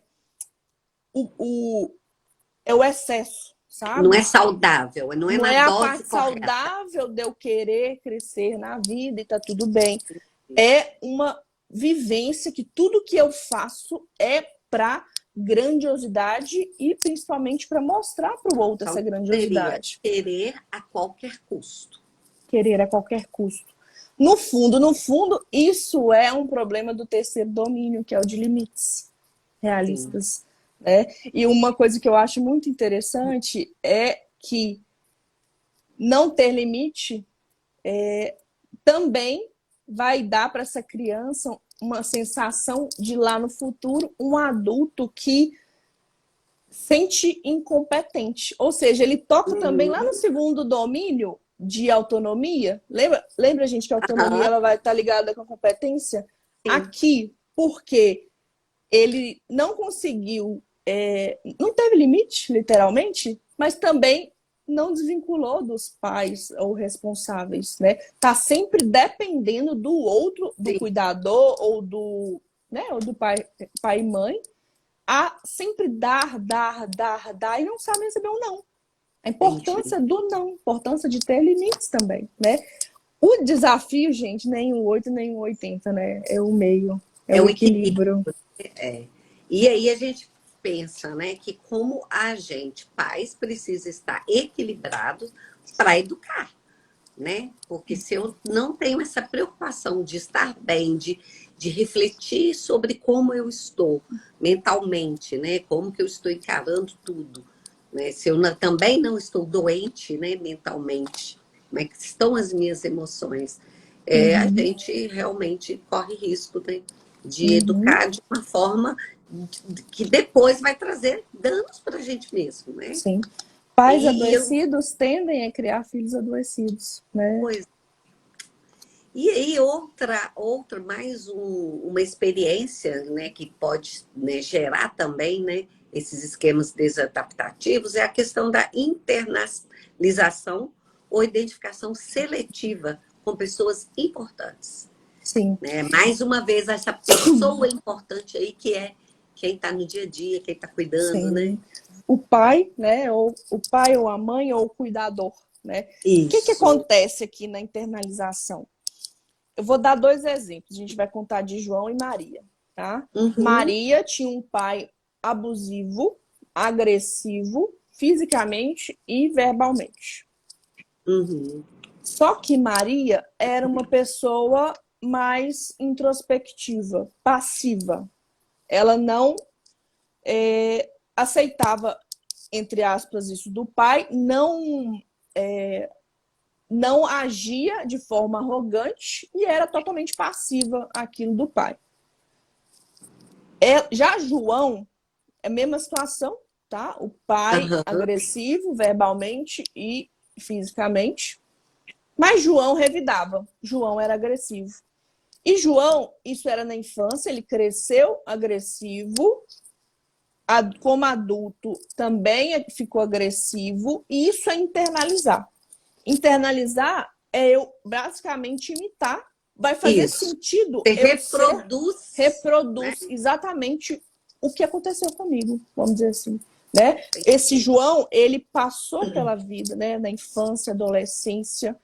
é o excesso, sabe? Não é saudável, não é uma a dose parte correta. saudável de eu querer crescer na vida e tá tudo bem. É uma vivência que tudo que eu faço é para grandiosidade e principalmente para mostrar para o outro essa grandiosidade. Querer a qualquer custo. Querer a qualquer custo. No fundo, isso é um problema do terceiro domínio, que é o de limites realistas. Né? E uma coisa que eu acho muito interessante é que não ter limite também vai dar para essa criança uma sensação de lá no futuro um adulto que sente incompetente. Ou seja, ele toca também lá no segundo domínio de autonomia. Lembra gente, que a autonomia ela vai estar ligada com a competência? Sim. Aqui, porque ele não conseguiu, não teve limite, literalmente, mas também não desvinculou dos pais ou responsáveis, né? Tá sempre dependendo do outro, do Sim. cuidador ou do, né, ou do pai e mãe, a sempre dar e não sabe receber um não. A importância do não, a importância de ter limites também, né? O desafio, gente, nem o 8 nem o 80, né? É o meio, é o equilíbrio. E aí a gente pensa, né, que como a gente, pais, precisa estar equilibrado para educar, né? Porque se eu não tenho essa preocupação de estar bem, de refletir sobre como eu estou mentalmente, né? Como que eu estou encarando tudo, né? Se eu também não estou doente, né, mentalmente, como é que estão as minhas emoções? A gente realmente corre risco, né, de educar de uma forma que depois vai trazer danos para a gente mesmo, né? Sim. Pais adoecidos tendem a criar filhos adoecidos, né? Pois. E aí mais uma experiência, né, que pode, né, gerar também, né, esses esquemas desadaptativos é a questão da internalização ou identificação seletiva com pessoas importantes. Sim. Né? Mais uma vez, essa pessoa importante aí que é quem está no dia a dia, quem está cuidando, Sim. né? O pai, né? Ou o pai, ou a mãe, ou o cuidador, né? Isso. O que acontece aqui na internalização? eu vou dar 2 exemplos. A gente vai contar de João e Maria, tá? Uhum. Maria tinha um pai abusivo, agressivo, fisicamente e verbalmente. Uhum. Só que Maria era uma pessoa mais introspectiva, passiva. Ela não aceitava, entre aspas, isso do pai, não agia de forma arrogante e era totalmente passiva aquilo do pai. Já João, é a mesma situação, tá? O pai agressivo verbalmente e fisicamente, mas João revidava. João era agressivo. E João, isso era na infância, ele cresceu agressivo, como adulto também ficou agressivo, e isso é internalizar. Internalizar é eu basicamente imitar. Vai fazer Isso. sentido. Você reproduz, né? Exatamente o que aconteceu comigo, vamos dizer assim. Né? Esse João, ele passou pela vida, né? Na infância, adolescência,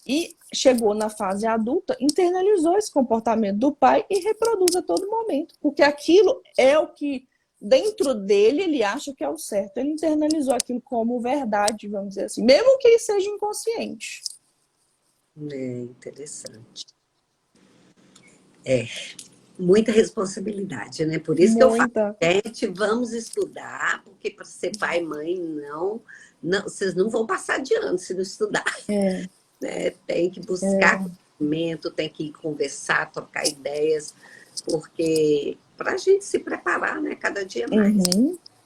e chegou na fase adulta, internalizou esse comportamento do pai e reproduz a todo momento. Porque aquilo é o que, dentro dele, ele acha que é o certo. Ele internalizou aquilo como verdade, vamos dizer assim. Mesmo que seja inconsciente. É interessante. Muita responsabilidade, né? Por isso que eu falo, gente, vamos estudar, porque para ser pai e mãe, não, vocês não vão passar de ano se não estudar. Né? Tem que buscar conhecimento, tem que conversar, trocar ideias, porque para a gente se preparar, né? Cada dia mais.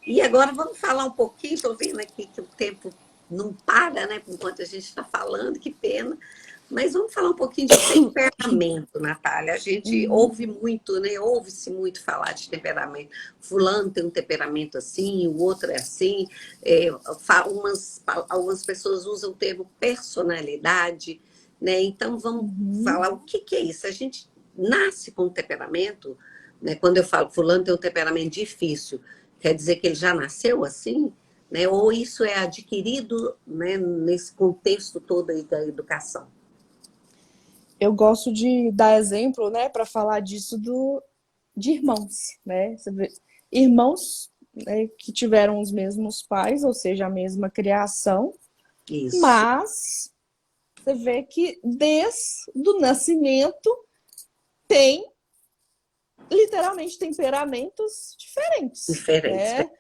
E agora vamos falar um pouquinho, estou vendo aqui que o tempo não para, né? Enquanto a gente está falando, que pena. Mas vamos falar um pouquinho de temperamento, Natália. A gente ouve muito, né? Ouve-se muito falar de temperamento. Fulano tem um temperamento assim, o outro é assim. Algumas pessoas usam o termo personalidade, né? Então vamos falar o que é isso. A gente nasce com um temperamento, né? Quando eu falo fulano tem um temperamento difícil, quer dizer que ele já nasceu assim? Né? Ou isso é adquirido, né, nesse contexto todo aí da educação? Eu gosto de dar exemplo, né, para falar disso de irmãos, né? Você vê, irmãos, né, que tiveram os mesmos pais, ou seja, a mesma criação, Isso. Mas você vê que desde o nascimento tem literalmente temperamentos diferentes. Né?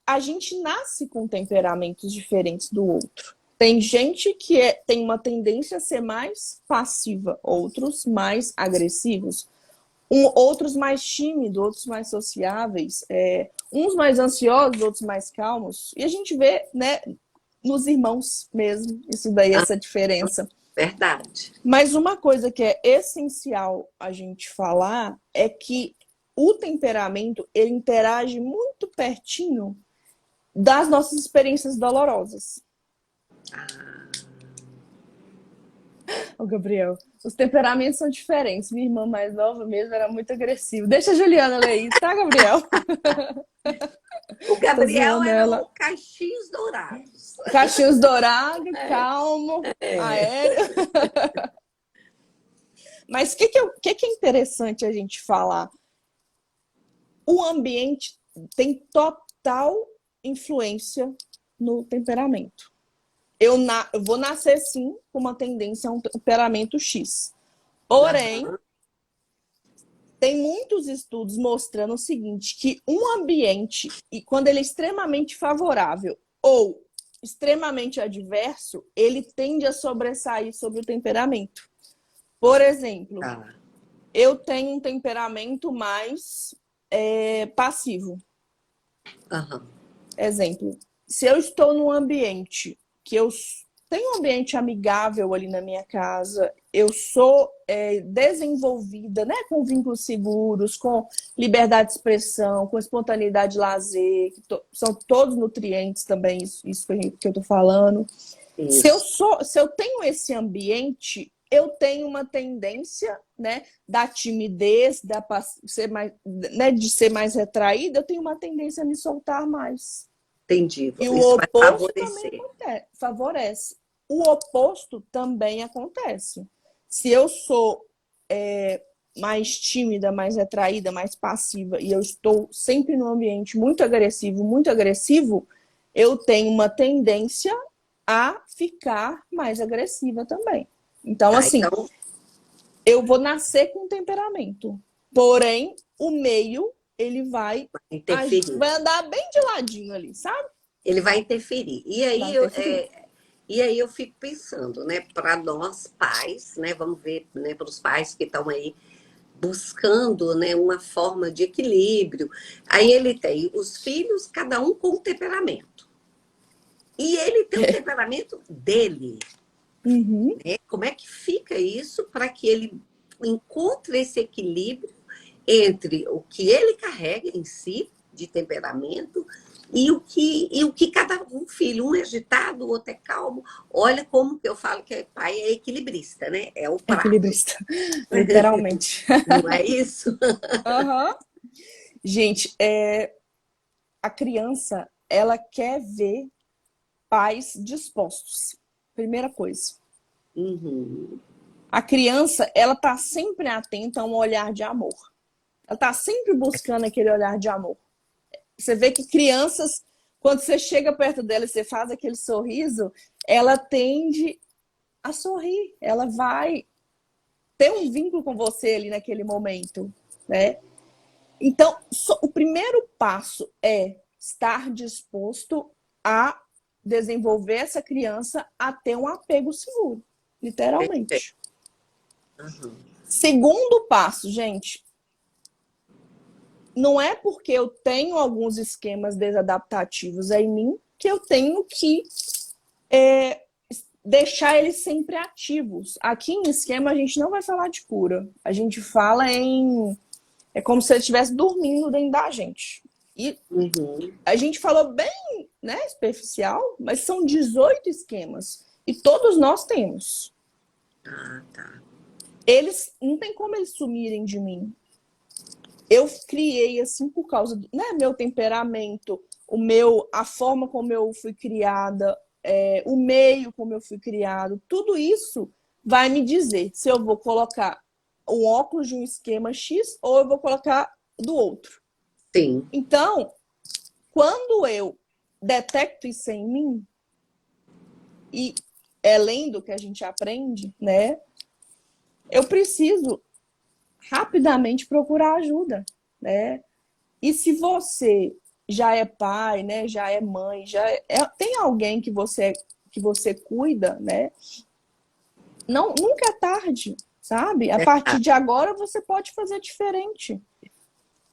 A gente nasce com temperamentos diferentes do outro. Tem gente que tem uma tendência a ser mais passiva, outros mais agressivos, outros mais tímidos, outros mais sociáveis, uns mais ansiosos, outros mais calmos. E a gente vê, né, nos irmãos mesmo, isso daí, essa diferença. Verdade. Mas uma coisa que é essencial a gente falar é que o temperamento, ele interage muito pertinho das nossas experiências dolorosas. Ô, Gabriel, os temperamentos são diferentes. Minha irmã mais nova mesmo era muito agressiva. Deixa a Juliana ler isso, tá, Gabriel? O Gabriel era o Cachinhos Dourados. Cachinhos Dourados, calmo, aéreo. Mas o que é interessante a gente falar? O ambiente tem total influência no temperamento. Eu vou nascer, sim, com uma tendência a um temperamento X. Porém, tem muitos estudos mostrando o seguinte, que um ambiente, e quando ele é extremamente favorável ou extremamente adverso, ele tende a sobressair sobre o temperamento. Por exemplo, eu tenho um temperamento mais passivo. Exemplo, se eu estou num ambiente que eu tenho um ambiente amigável ali na minha casa, eu sou desenvolvida, né, com vínculos seguros, com liberdade de expressão, com espontaneidade de lazer, são todos nutrientes também, isso que eu estou falando. Se eu tenho esse ambiente, eu tenho uma tendência, né, da timidez, de ser mais retraída, eu tenho uma tendência a me soltar mais. Entendi. E o oposto também favorece. O oposto também acontece. Se eu sou mais tímida, mais retraída, mais passiva, e eu estou sempre num ambiente muito agressivo, eu tenho uma tendência a ficar mais agressiva também. Então, Tá, assim, então eu vou nascer com temperamento, porém, o meio, ele vai interferir. andar bem de ladinho ali, sabe? Ele vai interferir. Vai interferir. E aí eu fico pensando, né, para nós pais, né, vamos ver, né, para os pais que estão aí buscando, né, uma forma de equilíbrio. Aí ele tem os filhos, cada um com um temperamento. E ele tem o temperamento dele. Uhum. Né? Como é que fica isso para que ele encontre esse equilíbrio entre o que ele carrega em si, de temperamento, e o que cada um filho, um é agitado, o outro é calmo. Olha como que eu falo que pai é equilibrista, né? É o prato. Equilibrista, literalmente. Não é isso? Uhum. Gente, a criança, ela quer ver pais dispostos. Primeira coisa. Uhum. A criança, ela tá sempre atenta a um olhar de amor. Ela tá sempre buscando aquele olhar de amor. Você vê que crianças, quando você chega perto dela e você faz aquele sorriso, ela tende a sorrir. Ela vai ter um vínculo com você ali naquele momento, né? Então, o primeiro passo é estar disposto a desenvolver essa criança a ter um apego seguro, Perfeito. literalmente. Uhum. Segundo passo, gente, não é porque eu tenho alguns esquemas desadaptativos em mim que eu tenho que deixar eles sempre ativos. Aqui em esquema a gente não vai falar de cura, a gente fala em... É como se ele estivesse dormindo dentro da gente. E Uhum. a gente falou bem, né, superficial, mas são 18 esquemas. E todos nós temos. Ah, tá. Eles, não tem como eles sumirem de mim. Eu criei assim por causa do, né, meu temperamento, a forma como eu fui criada, o meio como eu fui criado, tudo isso vai me dizer se eu vou colocar um óculos de um esquema X ou eu vou colocar do outro. Sim. Então, quando eu detecto isso em mim, e é lendo que a gente aprende, né? Eu preciso rapidamente procurar ajuda, né? E se você já é pai, né? Já é mãe, tem alguém que você cuida, né? Não, nunca é tarde, sabe? A partir de agora você pode fazer diferente.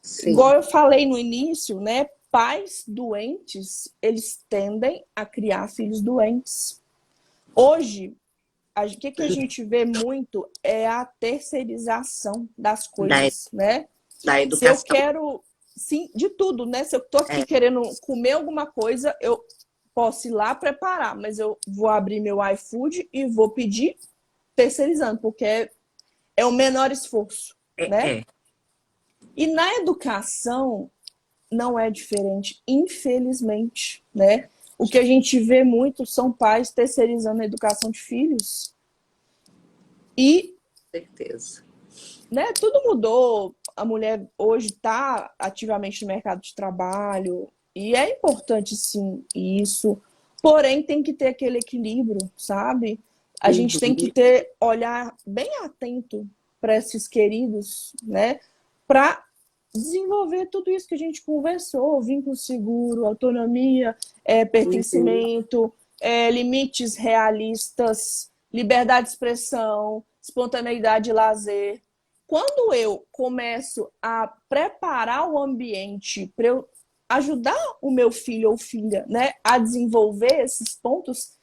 Sim. Igual eu falei no início, né? Pais doentes, eles tendem a criar filhos doentes. Hoje, o que a gente vê muito é a terceirização das Da, coisas, né? da Se eu educação. quero, sim, de tudo, né? Se eu tô aqui querendo comer alguma coisa, eu posso ir lá preparar, mas eu vou abrir meu iFood e vou pedir terceirizando, porque é o menor esforço, né? É. E na educação não é diferente, infelizmente, né? O que a gente vê muito são pais terceirizando a educação de filhos. E, Certeza. né, tudo mudou. A mulher hoje está ativamente no mercado de trabalho e é importante sim isso. Porém, tem que ter aquele equilíbrio, sabe? A gente tem que ter olhar bem atento para esses queridos, né? Para desenvolver tudo isso que a gente conversou, vínculo seguro, autonomia, pertencimento, limites realistas, liberdade de expressão, espontaneidade e lazer. Quando eu começo a preparar o ambiente para eu ajudar o meu filho ou filha, né, a desenvolver esses pontos,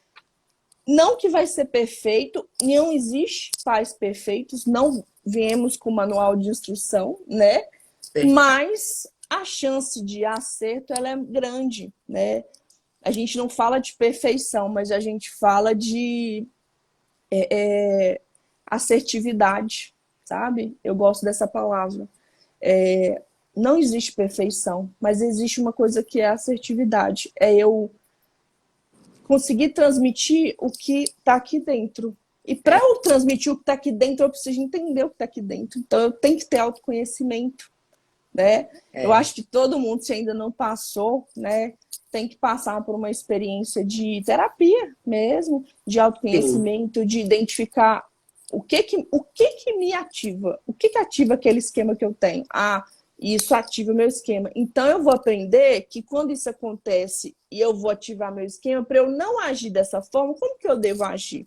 não que vai ser perfeito, não existe pais perfeitos, não viemos com manual de instrução, né? Mas a chance de acerto ela é grande, né? A gente não fala de perfeição, mas a gente fala de assertividade, sabe? Eu gosto dessa palavra. Não existe perfeição, mas existe uma coisa que é assertividade. É eu conseguir transmitir o que está aqui dentro. E para eu transmitir o que está aqui dentro, eu preciso entender o que está aqui dentro. Então, eu tenho que ter autoconhecimento, né? Eu acho que todo mundo, se ainda não passou, né, tem que passar por uma experiência de terapia mesmo, de autoconhecimento, de identificar o que que me ativa, o que ativa aquele esquema que eu tenho. Ah, isso ativa o meu esquema. Então, eu vou aprender que quando isso acontece e eu vou ativar meu esquema, para eu não agir dessa forma, como que eu devo agir?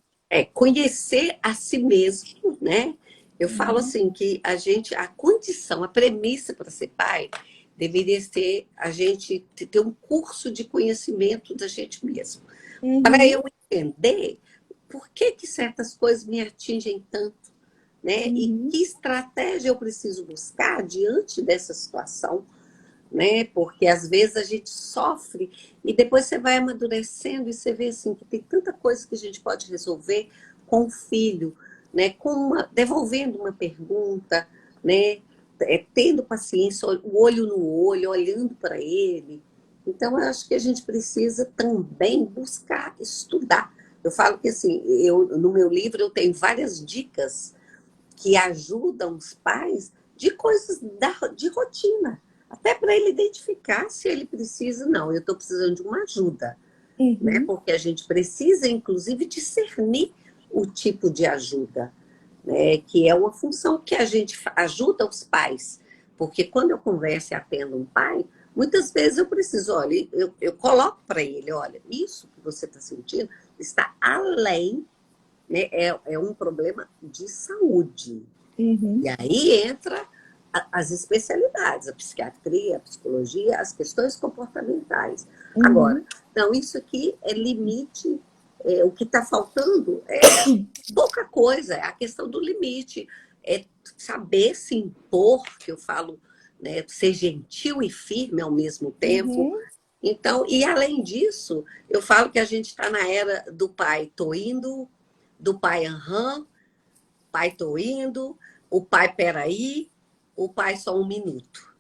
Conhecer a si mesmo, né? Eu falo assim que a condição, a premissa para ser pai deveria ser a gente ter um curso de conhecimento da gente mesmo. Para eu entender por que certas coisas me atingem tanto, né? E que estratégia eu preciso buscar diante dessa situação, né? Porque às vezes a gente sofre e depois você vai amadurecendo e você vê assim que tem tanta coisa que a gente pode resolver com o filho, né? Devolvendo uma pergunta, né? Tendo paciência, o olho no olho, olhando para ele. Então, eu acho que a gente precisa também buscar estudar. Eu falo que assim, no meu livro eu tenho várias dicas que ajudam os pais de coisas de rotina. Até para ele identificar se ele precisa, não, eu estou precisando de uma ajuda. Né? Porque a gente precisa, inclusive, discernir o tipo de ajuda, né? Que é uma função que a gente ajuda os pais. Porque quando eu converso e atendo um pai, muitas vezes eu preciso, olha, eu coloco para ele, olha, isso que você está sentindo está além, né? É um problema de saúde. E aí entra as especialidades, a psiquiatria, a psicologia, as questões comportamentais. Agora, não, isso aqui é limite, o que está faltando é pouca coisa, é a questão do limite, é saber se impor, que eu falo, né, ser gentil e firme ao mesmo tempo. Então, e além disso, eu falo que a gente está na era do pai tô indo, do pai aham, pai tô indo, o pai peraí, o pai só um minuto,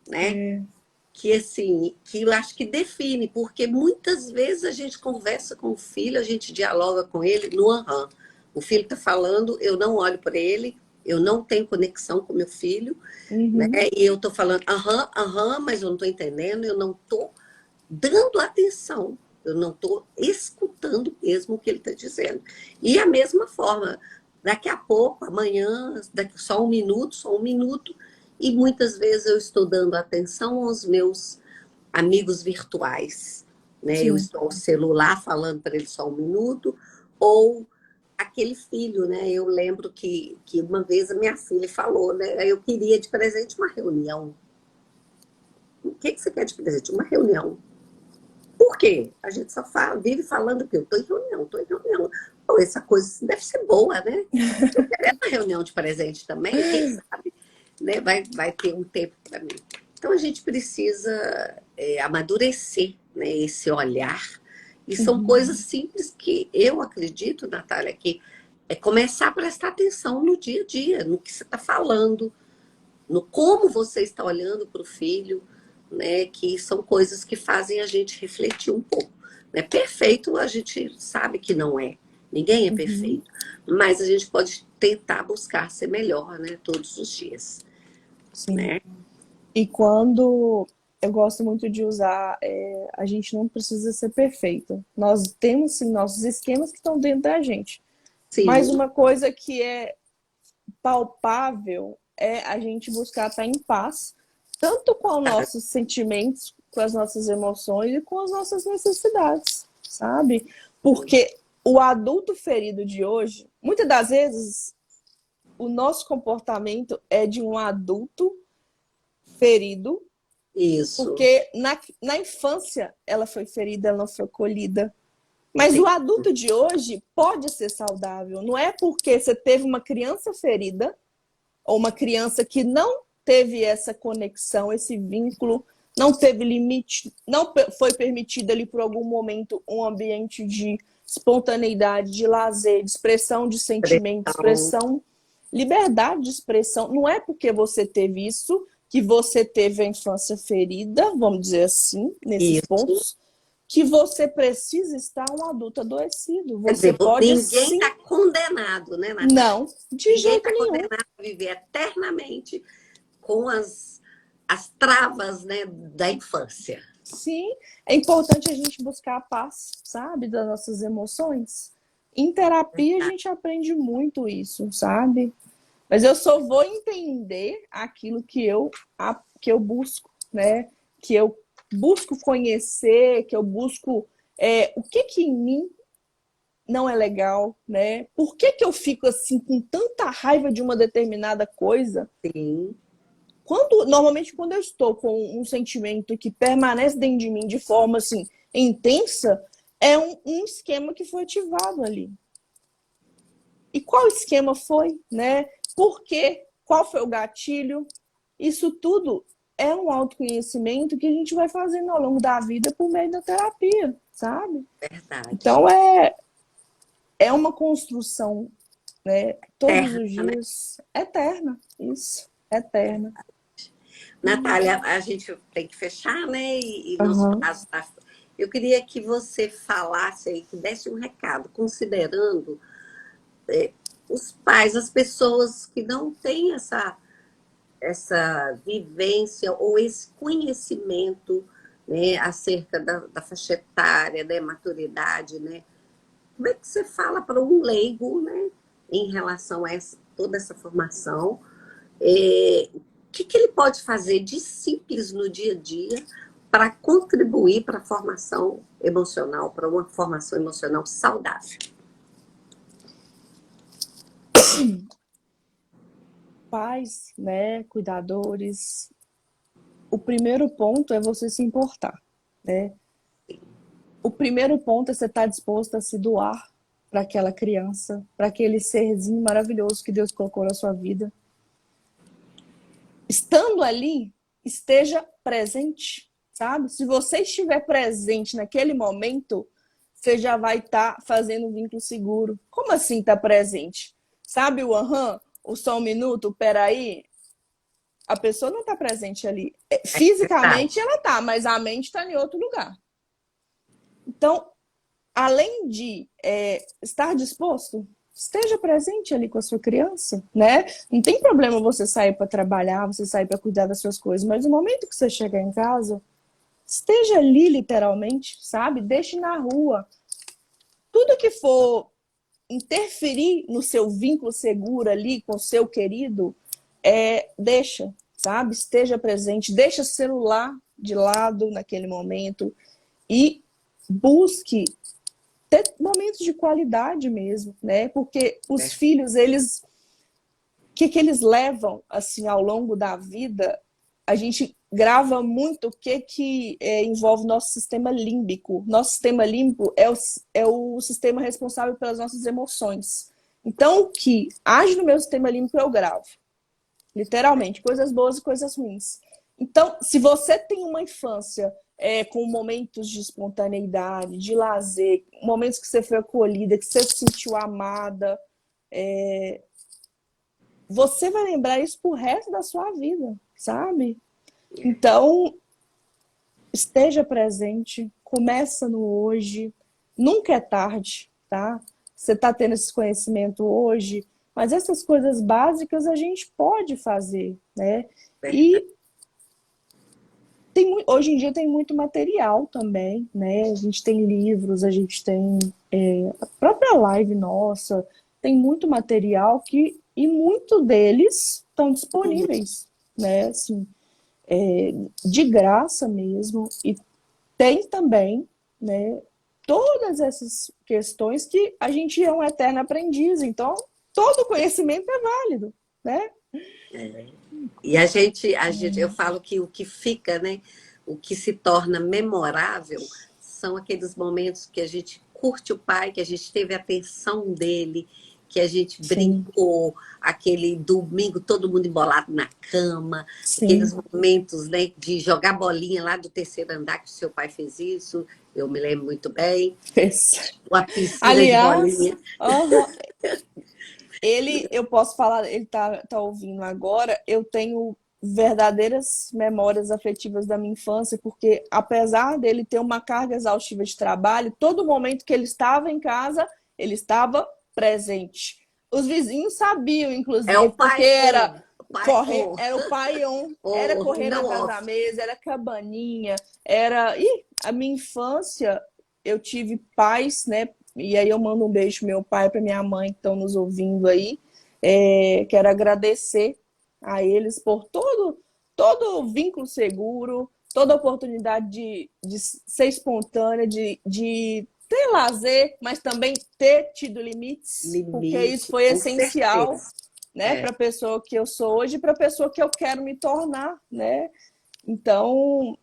né? Que assim, que eu acho que define, porque muitas vezes a gente conversa com o filho, a gente dialoga com ele no aham. O filho está falando, eu não olho para ele, eu não tenho conexão com meu filho, né? E eu estou falando aham, aham, mas eu não estou entendendo, eu não estou dando atenção, eu não estou escutando mesmo o que ele está dizendo. E a mesma forma, daqui a pouco, amanhã, só um minuto, e muitas vezes eu estou dando atenção aos meus amigos virtuais, né? Eu estou ao celular falando para ele só um minuto, ou aquele filho, né? Eu lembro que uma vez a minha filha falou, né? Eu queria de presente uma reunião. O que você quer de presente? Uma reunião. Por quê? A gente só vive falando que eu estou em reunião, estou em reunião. Pô, essa coisa deve ser boa, né? Eu quero uma reunião de presente também, quem sabe, né? Vai ter um tempo para mim. Então a gente precisa amadurecer, né, esse olhar. E são coisas simples que eu acredito, Natália, que é começar a prestar atenção no dia a dia, no que você está falando, no como você está olhando para o filho, né, que são coisas que fazem a gente refletir um pouco. Né? Perfeito, a gente sabe que não é. Ninguém é perfeito. Mas a gente pode tentar buscar ser melhor, né, todos os dias. Sim. Né? E quando eu gosto muito de usar, a gente não precisa ser perfeito. Nós temos sim, nossos esquemas que estão dentro da gente. Sim. Mas uma coisa que é palpável é a gente buscar estar em paz, tanto com os nossos sentimentos, com as nossas emoções e com as nossas necessidades, sabe? Porque o adulto ferido de hoje, muitas das vezes, o nosso comportamento é de um adulto ferido. Isso. Porque na infância ela foi ferida, ela não foi colhida. Mas o adulto de hoje pode ser saudável. Não é porque você teve uma criança ferida ou uma criança que não teve essa conexão, esse vínculo, não teve limite, não foi permitido ali por algum momento um ambiente de espontaneidade, de lazer, de expressão de sentimento, expressão, liberdade de expressão. Não é porque você teve isso que você teve a infância ferida, vamos dizer assim, nesses pontos, que você precisa estar um adulto adoecido. Quer Você dizer, pode ninguém sim. está condenado, né, Natália? Não, de Ninguém jeito está nenhum. condenado a viver eternamente com as travas, né, da infância. Sim, é importante a gente buscar a paz, sabe, das nossas emoções. Em terapia a gente aprende muito isso, sabe? Mas eu só vou entender aquilo que eu busco, né? Que eu busco conhecer, que eu busco o que em mim não é legal, né? Por que eu fico assim com tanta raiva de uma determinada coisa? Sim, Normalmente, quando eu estou com um sentimento que permanece dentro de mim de forma assim intensa, é um esquema que foi ativado ali. E qual esquema foi, né? Por quê? Qual foi o gatilho? Isso tudo é um autoconhecimento que a gente vai fazendo ao longo da vida por meio da terapia, sabe? verdade. Então é uma construção, né? Todos Terra, os né? dias, eterna, isso, eterna. Natália, a gente tem que fechar, né? E nosso Aham. prazo está. Eu queria que você falasse aí, que desse um recado, considerando os pais, as pessoas que não têm essa vivência ou esse conhecimento, né, acerca da faixa etária, né, maturidade, né? Como é que você fala para um leigo, né, em relação a toda essa formação? O que ele pode fazer de simples no dia a dia para contribuir para a formação emocional, para uma formação emocional saudável? Pais, né, cuidadores, o primeiro ponto é você se importar, né? O primeiro ponto é você estar disposto a se doar para aquela criança, para aquele serzinho maravilhoso que Deus colocou na sua vida. Estando ali, esteja presente, sabe? Se você estiver presente naquele momento, você já vai estar fazendo um vínculo seguro. Como assim estar presente? Sabe o aham, o só um minuto, o peraí? A pessoa não está presente ali. Fisicamente Verdade. ela está, mas a mente está em outro lugar. Então, além de estar disposto, esteja presente ali com a sua criança, né? Não tem problema você sair para trabalhar, você sair para cuidar das suas coisas, mas no momento que você chegar em casa, esteja ali literalmente, sabe? Deixe na rua. Tudo que for interferir no seu vínculo seguro ali com o seu querido, deixa, sabe? Esteja presente, deixa o celular de lado naquele momento e busque ter momentos de qualidade mesmo, né? Porque os filhos, que eles levam assim ao longo da vida, a gente grava muito o que envolve nosso sistema límbico. Nosso sistema límbico é o sistema responsável pelas nossas emoções. Então, o que age no meu sistema límbico eu gravo. Literalmente, coisas boas e coisas ruins. Então, se você tem uma infância com momentos de espontaneidade, de lazer, momentos que você foi acolhida, que você se sentiu amada, você vai lembrar isso pro resto da sua vida, sabe? Então, esteja presente, começa no hoje, nunca é tarde, tá? Você tá tendo esse conhecimento hoje, mas essas coisas básicas a gente pode fazer, né? E hoje em dia tem muito material também, né? A gente tem livros, a gente tem a própria live nossa, tem muito material e muito deles estão disponíveis, né? Assim, de graça mesmo. E tem também, né? Todas essas questões que a gente é um eterno aprendiz, então todo conhecimento é válido, né? E eu falo que o que fica, né? O que se torna memorável são aqueles momentos que a gente curte o pai, que a gente teve a atenção dele, que a gente Sim, brincou, aquele domingo todo mundo embolado na cama, aqueles sim. momentos, né, de jogar bolinha lá do terceiro andar, que o seu pai fez isso, eu me lembro muito bem, uma piscina de Aliás, bolinha. eu posso falar, ele tá ouvindo agora, eu tenho verdadeiras memórias afetivas da minha infância, porque apesar dele ter uma carga exaustiva de trabalho, todo momento que ele estava em casa, ele estava presente. Os vizinhos sabiam, É o inclusive, porque pai era on. O pai correr, on. era o pai on, era On, correr na não casa da off. mesa, era cabaninha, era. E a minha infância, eu tive pais, né? E aí eu mando um beijo pro meu pai, para minha mãe que estão nos ouvindo aí. Quero agradecer a eles por todo vínculo seguro, toda oportunidade de ser espontânea, de ter lazer, mas também ter tido limites, porque isso Limite, foi com essencial, certeza. né, É, para a pessoa que eu sou hoje e para a pessoa que eu quero me tornar, né? Então,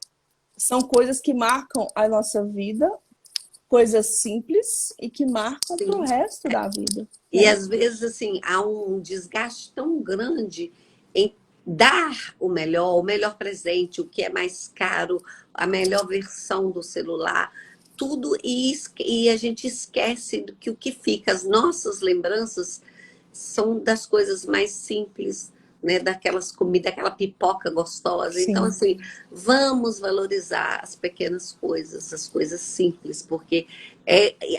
são coisas que marcam a nossa vida, coisas simples e que marcam para o sim. resto da vida, E né? às vezes, assim, há um desgaste tão grande em dar o melhor presente, o que é mais caro, a melhor versão do celular, tudo, e a gente esquece do que o que fica. As nossas lembranças são das coisas mais simples, né? Daquelas comidas, aquela pipoca gostosa. Então, Sim. assim, vamos valorizar as pequenas coisas, as coisas simples, porque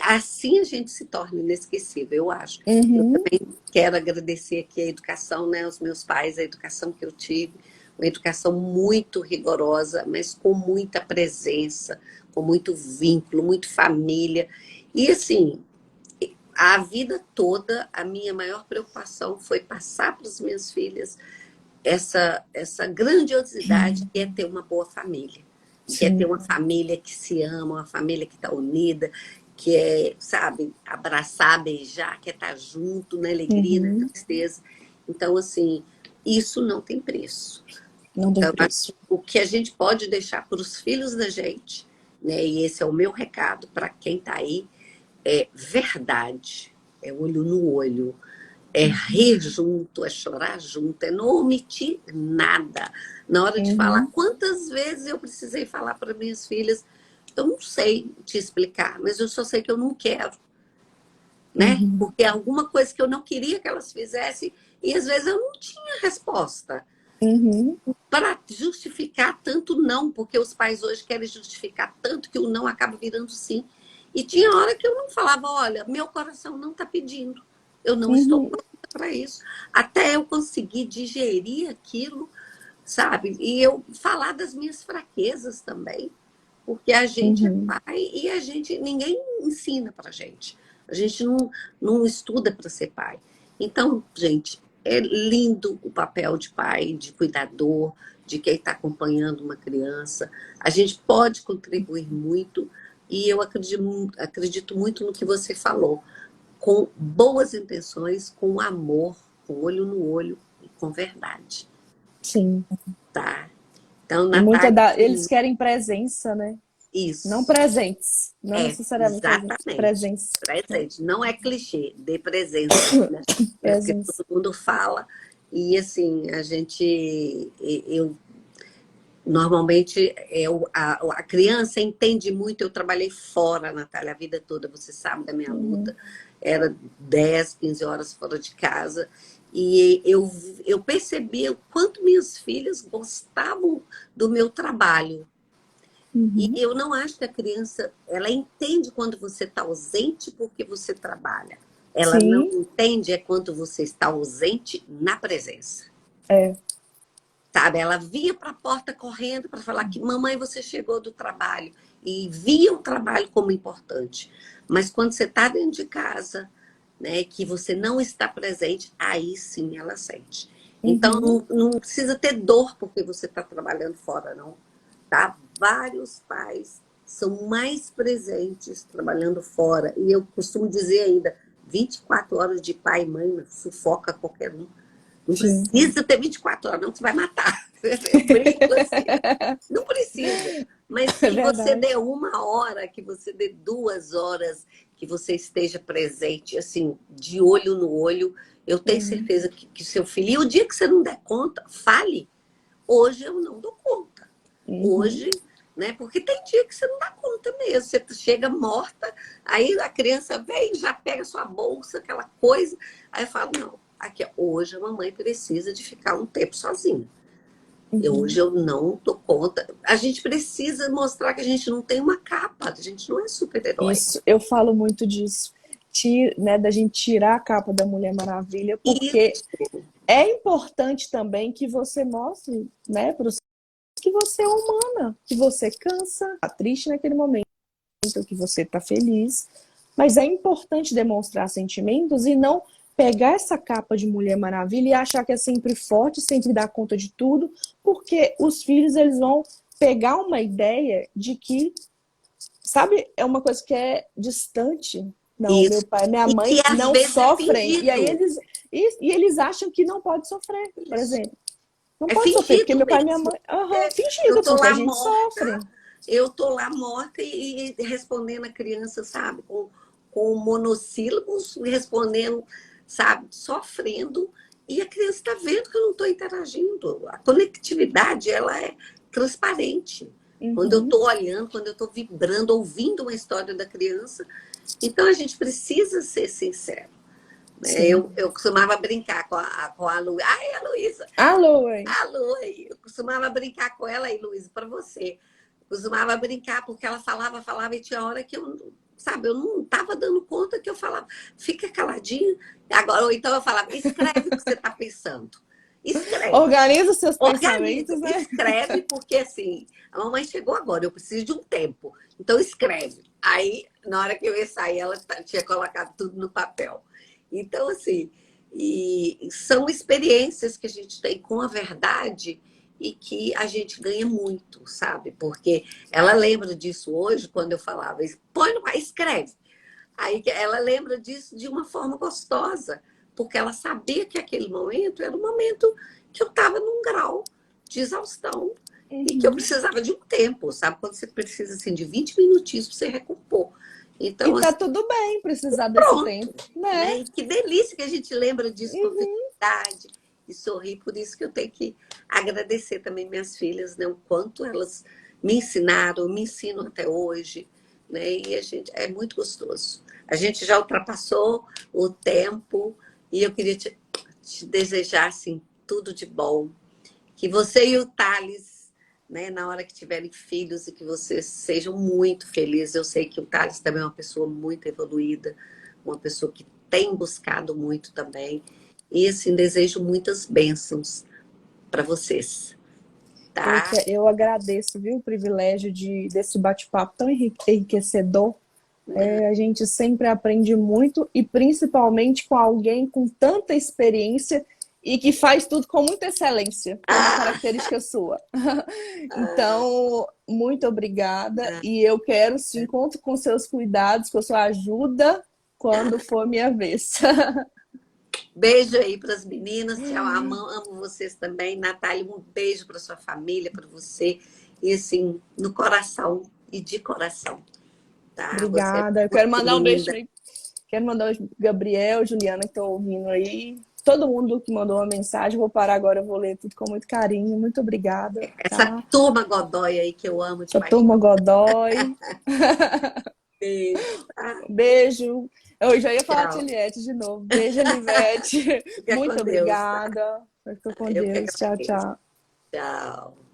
assim a gente se torna inesquecível, eu acho. Eu Uhum, também quero agradecer aqui a educação, né, os meus pais, a educação que eu tive, uma educação muito rigorosa, mas com muita presença, com muito vínculo, muito família. E assim, a vida toda, a minha maior preocupação foi passar para as minhas filhas essa grandiosidade que é ter uma boa família. Que é ter sim. uma família que se ama, uma família que está unida, que é, sabe, abraçar, beijar, que é estar junto na alegria, na Uhum, tristeza. Então, assim, isso não tem preço. não tem Então, acho preço. que o que a gente pode deixar para os filhos da gente, né, e esse é o meu recado para quem está aí, é verdade, é olho no olho, é rir junto, é chorar junto, é não omitir nada. Na hora de falar, Uhum, quantas vezes eu precisei falar para minhas filhas, eu não sei te explicar, mas eu só sei que eu não quero, né? uhum, Porque é alguma coisa que eu não queria que elas fizessem e às vezes eu não tinha resposta uhum, para justificar tanto não, porque os pais hoje querem justificar tanto que o não acaba virando sim. E tinha hora que eu não falava, olha, meu coração não está pedindo, eu não estou uhum, pronta para isso. Até eu conseguir digerir aquilo, sabe? E eu falar das minhas fraquezas também, porque a gente é uhum. pai e a gente ninguém ensina para gente. A gente não estuda para ser pai. Então, gente, é lindo o papel de pai, de cuidador, de quem está acompanhando uma criança. A gente pode contribuir muito e eu acredito muito no que você falou, com boas intenções, com amor, com olho no olho e com verdade, Sim. tá? Então, E Natália, eles assim, querem presença, né? Não isso. presentes, não É, necessariamente presentes, exatamente. presença, né? Presente. Não é clichê, dê presença, né? É porque Presença. todo mundo fala. E assim, a gente, eu normalmente a criança entende muito. Eu trabalhei fora, Natália, a vida toda, você sabe da minha Uhum, luta. Era 10, 15 horas fora de casa. E eu percebia o quanto minhas filhas gostavam do meu trabalho. E uhum. eu não acho que a criança, ela entende quando você está ausente porque você trabalha. Ela não Sim, entende é quando você está ausente na presença. é. Sabe? Ela via para a porta correndo para falar que mamãe, você chegou do trabalho. E via o trabalho como importante. Mas quando você está dentro de casa, né, que você não está presente, aí sim ela sente. Então, Uhum, não precisa ter dor porque você está trabalhando fora, não. Tá? Vários pais são mais presentes trabalhando fora. E eu costumo dizer ainda, 24 horas de pai e mãe sufoca qualquer um. Não sim. precisa ter 24 horas, não, que você vai matar. Eu brinco assim. Não precisa. Mas É que você dê verdade. 1 hora, que você dê 2 horas, que você esteja presente, assim, de olho no olho. Eu tenho Uhum, certeza que seu filho. E o dia que você não der conta, fale. Hoje eu não dou conta. uhum, Hoje, né? Porque tem dia que você não dá conta mesmo. Você chega morta, aí a criança vem, já pega sua bolsa, aquela coisa. Aí eu falo, não, aqui, hoje a mamãe precisa de ficar um tempo sozinha. Uhum. Hoje eu não dou conta. A gente precisa mostrar que a gente não tem uma capa, a gente não é super-herói. Isso, eu falo muito disso, né, da gente tirar a capa da Mulher Maravilha, porque Isso, é importante também que você mostre, né, para os que você é humana, que você cansa, tá triste naquele momento, que você tá feliz, mas é importante demonstrar sentimentos e não pegar essa capa de Mulher Maravilha e achar que é sempre forte, sempre dá conta de tudo, porque os filhos eles vão pegar uma ideia de que, sabe, é uma coisa que é distante. Não, meu isso. pai, minha E que mãe às não vezes é sofrem. E aí fingido. eles acham que não pode sofrer, por Isso. exemplo. Não É pode sofrer, porque fingido meu pai e minha mesmo. mãe. Aham, É, eu fingido, tô porque a lá gente morta, sofre. eu tô lá morta e respondendo a criança, sabe, com monossílabos, respondendo, sabe, sofrendo, e a criança está vendo que eu não estou interagindo. A conectividade, ela é transparente. Quando eu Uhum, estou olhando, quando eu estou vibrando, ouvindo uma história da criança, então a gente precisa ser sincero. Né? sim. Eu costumava brincar com a Lu. Ai, a Luísa, Alô, oi. a Lu aí. Eu costumava brincar com ela aí, Luísa, para você. Eu costumava brincar porque ela falava e tinha hora que eu, sabe, eu não estava dando conta que eu falava, fica caladinho. Agora, ou então eu falava, escreve o que você está pensando. Escreve. Organiza os seus Organiza, pensamentos, né? escreve, porque assim, a mamãe chegou agora, eu preciso de um tempo. Então escreve. Aí, na hora que eu ia sair, ela tinha colocado tudo no papel. Então, assim, e são experiências que a gente tem com a verdade e que a gente ganha muito, sabe? Porque ela lembra disso hoje, quando eu falava, põe no escreve. Aí ela lembra disso de uma forma gostosa, porque ela sabia que aquele momento era um momento que eu estava num grau de exaustão e que eu Uhum. precisava de um tempo, sabe? Quando você precisa assim, de 20 minutinhos para você recompor. E Então, tá assim, tudo bem precisar desse pronto. tempo, né? Né? E que delícia que a gente lembra disso com Uhum. felicidade e sorrir. Por isso que eu tenho que agradecer também minhas filhas, né? O quanto elas me ensinaram, me ensinam até hoje. Né? E a gente, é muito gostoso. A gente já ultrapassou o tempo e eu queria te desejar assim, tudo de bom. Que você e o Thales, né, na hora que tiverem filhos e que vocês sejam muito felizes. Eu sei que o Thales também é uma pessoa muito evoluída, uma pessoa que tem buscado muito também. E assim, desejo muitas bênçãos para vocês, tá? Eu agradeço, viu, o privilégio desse bate-papo tão enriquecedor. É, a gente sempre aprende muito e principalmente com alguém com tanta experiência e que faz tudo com muita excelência, que é uma Ah, característica sua. ah, Então, muito obrigada ah. e eu quero sim, conto com seus cuidados, com sua ajuda quando for minha vez. Beijo aí para as meninas. Tchau, amo vocês também. Natália, um beijo para sua família, para você. E assim, no coração e de coração, tá? Você é Obrigada. Eu quero muito mandar um beijo linda. também. Quero mandar um beijo pro Gabriel, Juliana, que estão ouvindo aí. Todo mundo que mandou uma mensagem, vou parar agora, eu vou ler tudo com muito carinho. Muito obrigada, Essa tá? turma Godoy aí que eu amo de Essa paixão. turma Godoy. Beijo, tá? Beijo. Eu já ia falar Tchau. Tiliette de novo. Beijo, Elivete. Fica Muito com Deus, tá? obrigada. Fico com Eu que Deus. Tchau, agradeço. tchau. Tchau.